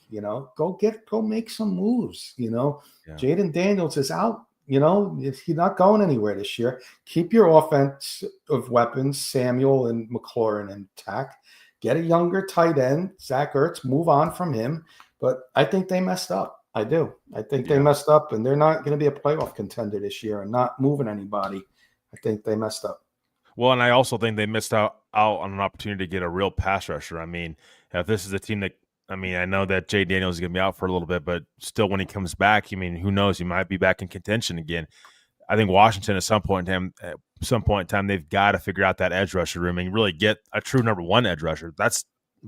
Go make some moves. Jaden Daniels is out. He's not going anywhere this year. Keep your offense of weapons, Samuel and McLaurin, intact. Get a younger tight end, Zach Ertz, move on from him. But I think they messed up. I do. I think they messed up, and they're not going to be a playoff contender this year and not moving anybody. I think they messed up. Well, and I also think they missed out on an opportunity to get a real pass rusher. I mean, if this is a team that I know that Jay Daniels is going to be out for a little bit, but still when he comes back, who knows? He might be back in contention again. I think Washington at some point in time, they've got to figure out that edge rusher room and really get a true number 1 edge rusher. That's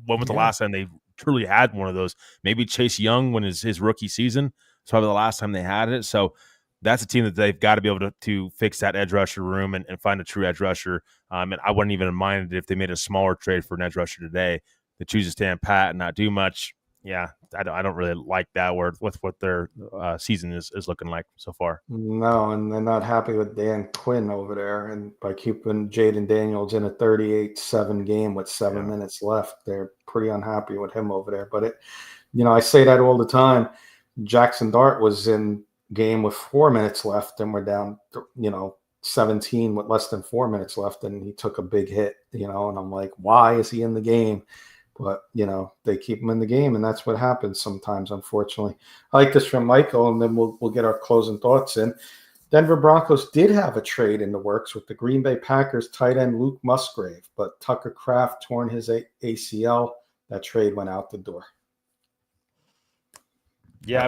when was the last time they truly had one of those? Maybe Chase Young when his rookie season. It's probably the last time they had it. So that's a team that they've got to be able to fix that edge rusher room and find a true edge rusher. And I wouldn't even mind it if they made a smaller trade for an edge rusher today that chooses to stand pat and not do much. Yeah, I don't really like that word with what their season is looking like so far. No, and they're not happy with Dan Quinn over there. And by keeping Jaden Daniels in a 38-7 game with 7 minutes left, they're pretty unhappy with him over there. But I say that all the time. Jackson Dart was in game with 4 minutes left, and we're down, 17 with less than 4 minutes left, and he took a big hit, and I'm like, why is he in the game? But, they keep him in the game, and that's what happens sometimes, unfortunately. I like this from Michael, and then we'll get our closing thoughts in. Denver Broncos did have a trade in the works with the Green Bay Packers tight end Luke Musgrave, but Tucker Kraft torn his ACL. That trade went out the door. Yeah,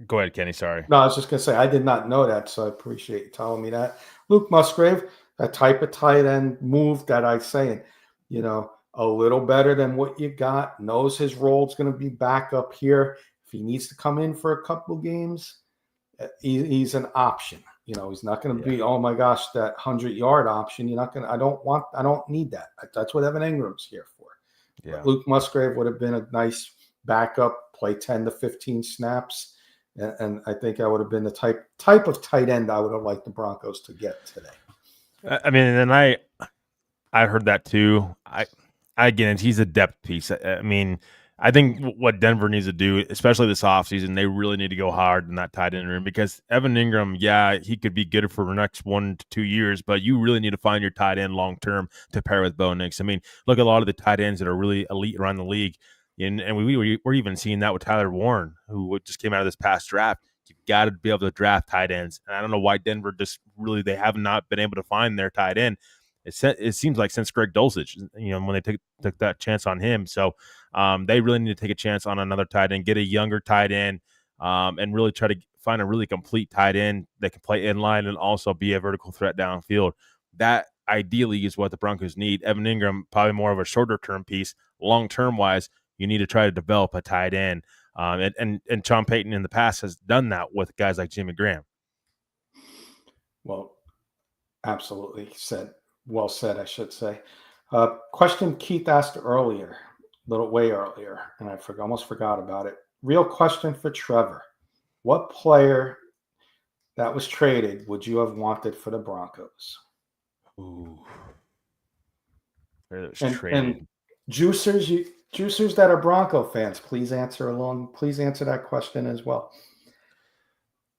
go ahead, Kenny. Sorry. No, I was just going to say, I did not know that, so I appreciate you telling me that. Luke Musgrave, that type of tight end move that I say, a little better than what you got, knows his role is going to be back up here. If he needs to come in for a couple games, he's an option. He's not going to be, oh my gosh, that 100-yard option. You're not going to, I don't need that. That's what Evan Ingram's here for. Yeah. Luke Musgrave would have been a nice backup, play 10 to 15 snaps. And I think I would have been the type of tight end I would have liked the Broncos to get today. I mean, and I heard that too. Again, he's a depth piece. I mean, I think what Denver needs to do, especially this offseason, they really need to go hard in that tight end room, because Evan Ingram, yeah, he could be good for the next 1 to 2 years, but you really need to find your tight end long term to pair with Bo Nix. I mean, look at a lot of the tight ends that are really elite around the league, and we're even seeing that with Tyler Warren, who just came out of this past draft. You've got to be able to draft tight ends, and I don't know why Denver they have not been able to find their tight end. It seems like since Greg Dulcich, when they took that chance on him. So they really need to take a chance on another tight end, get a younger tight end, and really try to find a really complete tight end that can play in line and also be a vertical threat downfield. That ideally is what the Broncos need. Evan Ingram, probably more of a shorter term piece. Long term wise, you need to try to develop a tight end. And Sean Payton in the past has done that with guys like Jimmy Graham. Well, absolutely well said, I should say. Question Keith asked earlier, way earlier, and I almost forgot about it. Real question for Trevor. What player that was traded would you have wanted for the Broncos? Ooh. Player that was traded. And juicers that are Bronco fans, please answer that question as well.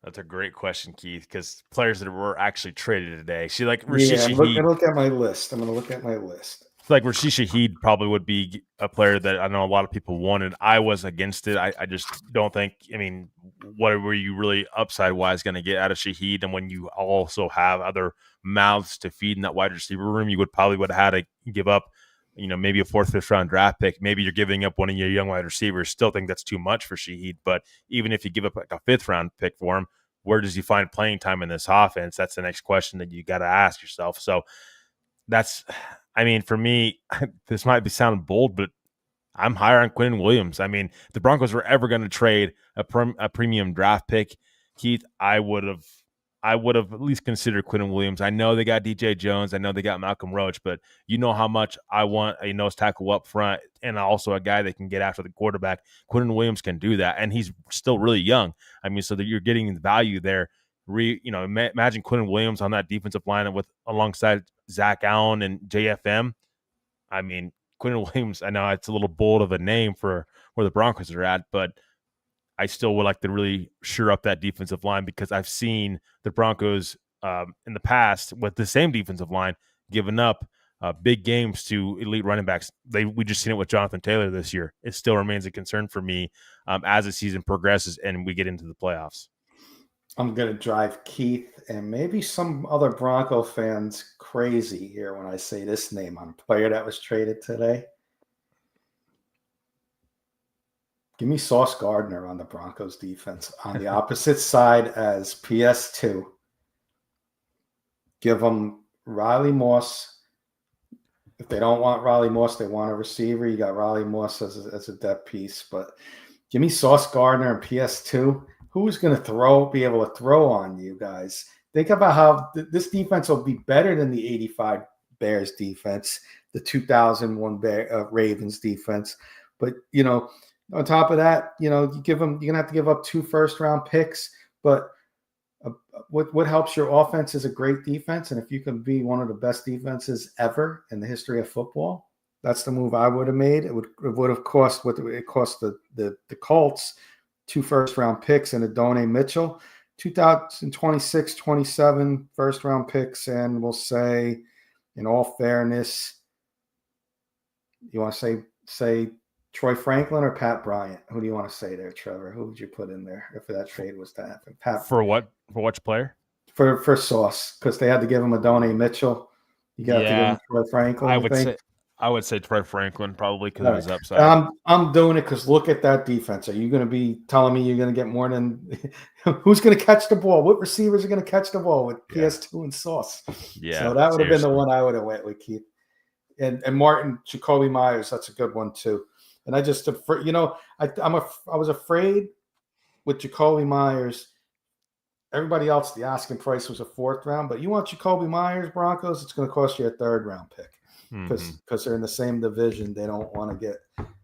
That's a great question, Keith, because players that were actually traded today. See, like Rashid Shaheed. I'm going to look at my list. Like Rashid Shaheed probably would be a player that I know a lot of people wanted. I was against it. I just don't think. I mean, what were you really upside wise going to get out of Shaheed? And when you also have other mouths to feed in that wide receiver room, you would have had to give up, maybe a 4th, 5th round draft pick. Maybe you're giving up one of your young wide receivers. Still think that's too much for Shaheed. But even if you give up like a 5th round pick for him, where does he find playing time in this offense? That's the next question that you got to ask yourself. So for me, this might sound bold, but I'm higher on Quinnen Williams. I mean, if the Broncos were ever going to trade a premium draft pick, Keith, I would have at least considered Quinnen Williams. I know they got DJ Jones. I know they got Malcolm Roach, but you know how much I want a nose tackle up front and also a guy that can get after the quarterback. Quinnen Williams can do that, and he's still really young. I mean, so that you're getting the value there. Imagine Quinnen Williams on that defensive line alongside Zach Allen and JFM. I mean, Quinnen Williams, I know it's a little bold of a name for where the Broncos are at, but I still would like to really shore up that defensive line, because I've seen the Broncos in the past with the same defensive line giving up big games to elite running backs. We just seen it with Jonathan Taylor this year. It still remains a concern for me as the season progresses and we get into the playoffs. I'm going to drive Keith and maybe some other Bronco fans crazy here when I say this name on a player that was traded today. Give me Sauce Gardner on the Broncos defense on the opposite side as PS2. Give them Riley Moss. If they don't want Riley Moss, they want a receiver. You got Riley Moss as a depth piece. But give me Sauce Gardner and PS2. Who's going to be able to throw on you guys? Think about how this defense will be better than the 85 Bears defense, the 2001 Ravens defense. But, on top of that, you're going to have to give up 2 first-round picks. But what helps your offense is a great defense. And if you can be one of the best defenses ever in the history of football, that's the move I would have made. It would have cost what it cost the Colts 2 first-round picks and Adonai Mitchell, 2026, 27 first-round picks, and we'll say, in all fairness, you want to say Troy Franklin or Pat Bryant? Who do you want to say there, Trevor? Who would you put in there if that trade was to happen? For what? For which player? For Sauce, because they had to give him Adonai Mitchell. You got to give him Troy Franklin. I would say Troy Franklin probably because of his upside. I'm doing it because look at that defense. Are you going to be telling me you're going to get more than who's going to catch the ball? What receivers are going to catch the ball with PS2 and Sauce? Yeah. So that would have been the one I would have went with, Keith. and Martin Jacoby Myers, that's a good one too. And I just, I was afraid with Jacoby Myers. Everybody else, the asking price was a 4th round, but you want Jacoby Myers, Broncos, it's going to cost you a 3rd round pick because they're in the same division. They don't want to get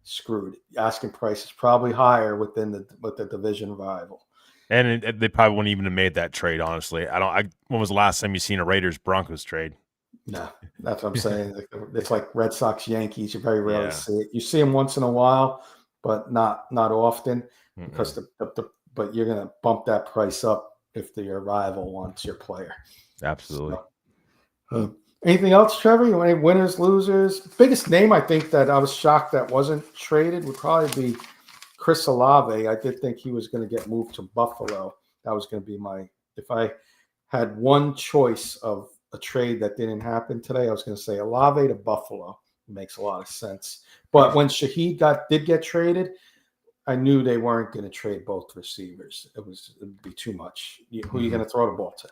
screwed. The asking price is probably higher with the division rival. And they probably wouldn't even have made that trade, honestly. When was the last time you seen a Raiders Broncos trade? No, that's what I'm saying. It's like Red Sox Yankees. You very rarely Yeah. see it. You see them once in a while, but not often because but you're going to bump that price up if your rival wants your player. Absolutely. So, anything else, Trevor? You want any winners, losers? Biggest name I think that I was shocked that wasn't traded would probably be Chris Olave. I did think he was going to get moved to Buffalo. That was going to be if I had one choice of a trade that didn't happen today, I was going to say Olave to Buffalo. It makes a lot of sense. But when Shaheed did get traded, I knew they weren't going to trade both receivers. It'd be too much. Who are you going to throw the ball to?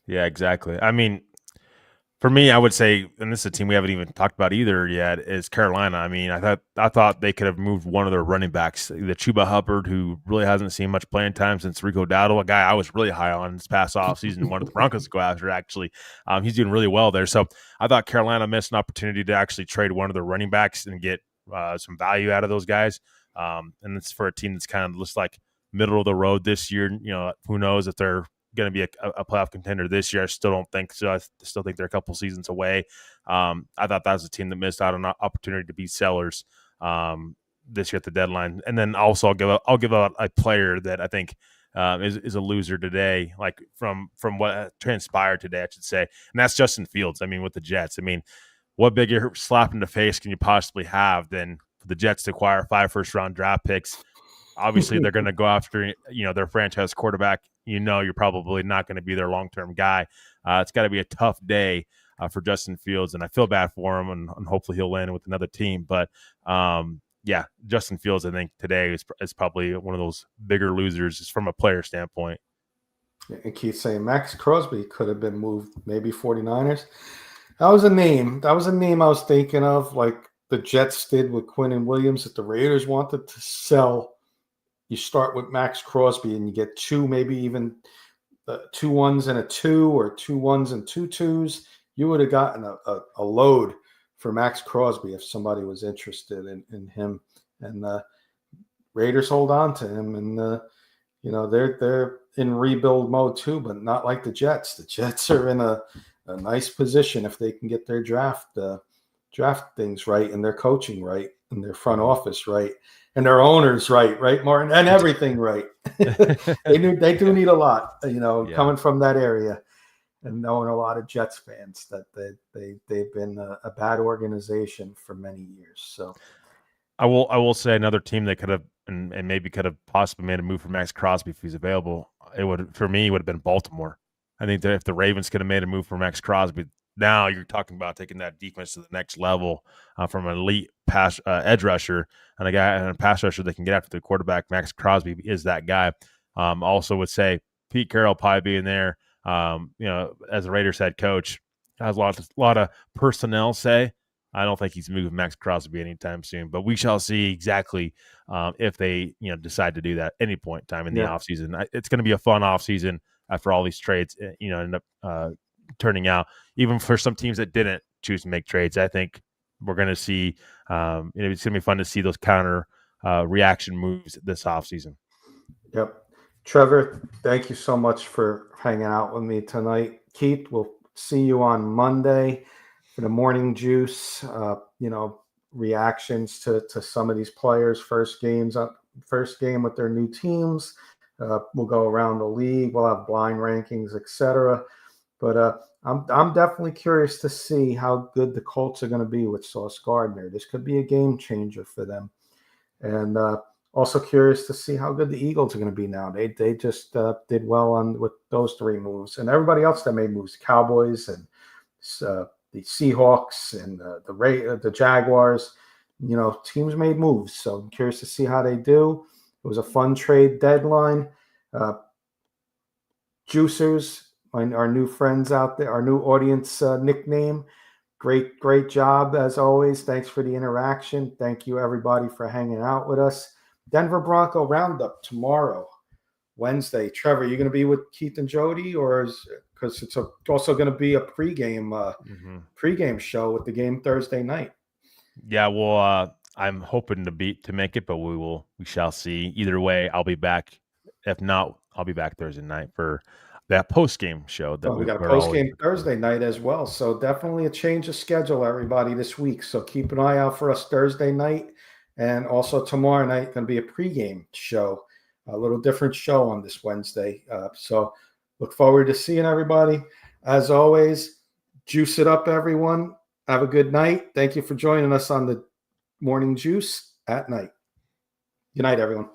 Yeah, exactly. I mean, for me, I would say, and this is a team we haven't even talked about either yet, is Carolina. I mean, I thought they could have moved one of their running backs, the Chuba Hubbard, who really hasn't seen much playing time since Rico Dowdle, a guy I was really high on this past offseason, one of the Broncos to go after, actually. He's doing really well there. So I thought Carolina missed an opportunity to actually trade one of their running backs and get some value out of those guys. And it's for a team that's kind of looks like middle of the road this year. Who knows if they're going to be a playoff contender this year. I still don't think so. I still think they're a couple seasons away. I thought that was a team that missed out on an opportunity to be sellers this year at the deadline. And then also I'll give out a player that I think is a loser today, like from what transpired today, I should say. And that's Justin Fields. I mean, with the Jets, I mean, what bigger slap in the face can you possibly have than for the Jets to acquire 5 first-round draft picks? Obviously, they're going to go after their franchise quarterback. You're probably not going to be their long-term guy. It's got to be a tough day for Justin Fields, and I feel bad for him, and hopefully he'll land with another team. But Justin Fields, I think today is probably one of those bigger losers from a player standpoint. And Keith saying Max Crosby could have been moved, maybe 49ers. That was a name. I was thinking of, like the Jets did with Quinn and Williams. If the Raiders wanted to sell, you start with Max Crosby and you get 2, maybe even 2 1s and a 2, or 2 1s and 2 2s. You would have gotten a load for Max Crosby if somebody was interested in him. And Raiders hold on to him, and they're in rebuild mode too, but not like the Jets. The Jets are in a nice position if they can get their draft things right, and their coaching right, and their front office right, and their owners right, Martin, and everything right. They do need a lot, coming from that area and knowing a lot of Jets fans that they've been a bad organization for many years. So I will say another team that could have and maybe could have possibly made a move for Max Crosby if he's available. It would have been Baltimore. I think that if the Ravens could have made a move for Max Crosby, now you're talking about taking that defense to the next level from an elite pass edge rusher and a pass rusher that can get after the quarterback. Max Crosby is that guy. Also would say Pete Carroll probably being there, as a Raiders head coach, has a lot of personnel say. I don't think he's moving Max Crosby anytime soon, but we shall see exactly if they decide to do that at any point in time in the offseason. It's going to be a fun offseason after all these trades end up turning out. Even for some teams that didn't choose to make trades, I think we're going to see it's going to be fun to see those counter reaction moves this offseason. Yep. Trevor, thank you so much for hanging out with me tonight. Keith, we'll see you on Monday for the morning juice, reactions to some of these players' first game with their new teams. We'll go around the league. We'll have blind rankings, etc. But I'm definitely curious to see how good the Colts are going to be with Sauce Gardner. This could be a game changer for them. And also curious to see how good the Eagles are going to be now. They just did well with those 3 moves, and everybody else that made moves, Cowboys and the Seahawks and the Jaguars. Teams made moves, so I'm curious to see how they do. It was a fun trade deadline. Juicers, our new friends out there, our new audience nickname. Great job as always. Thanks for the interaction. Thank you everybody for hanging out with us. Denver Bronco Roundup tomorrow, Wednesday. Trevor, you going to be with Keith and Jody, or because it's also going to be a pregame show with the game Thursday night? Yeah, well, I'm hoping to make it, but we shall see. Either way, I'll be back. If not, I'll be back Thursday night for that post game show that We got a we're post always game Thursday night as well. So definitely a change of schedule, everybody, this week. So keep an eye out for us Thursday night. And also tomorrow night, going to be a pregame show, a little different show on this Wednesday. So look forward to seeing everybody. As always, juice it up, everyone. Have a good night. Thank you for joining us on the Morning Juice at night. Good night, everyone.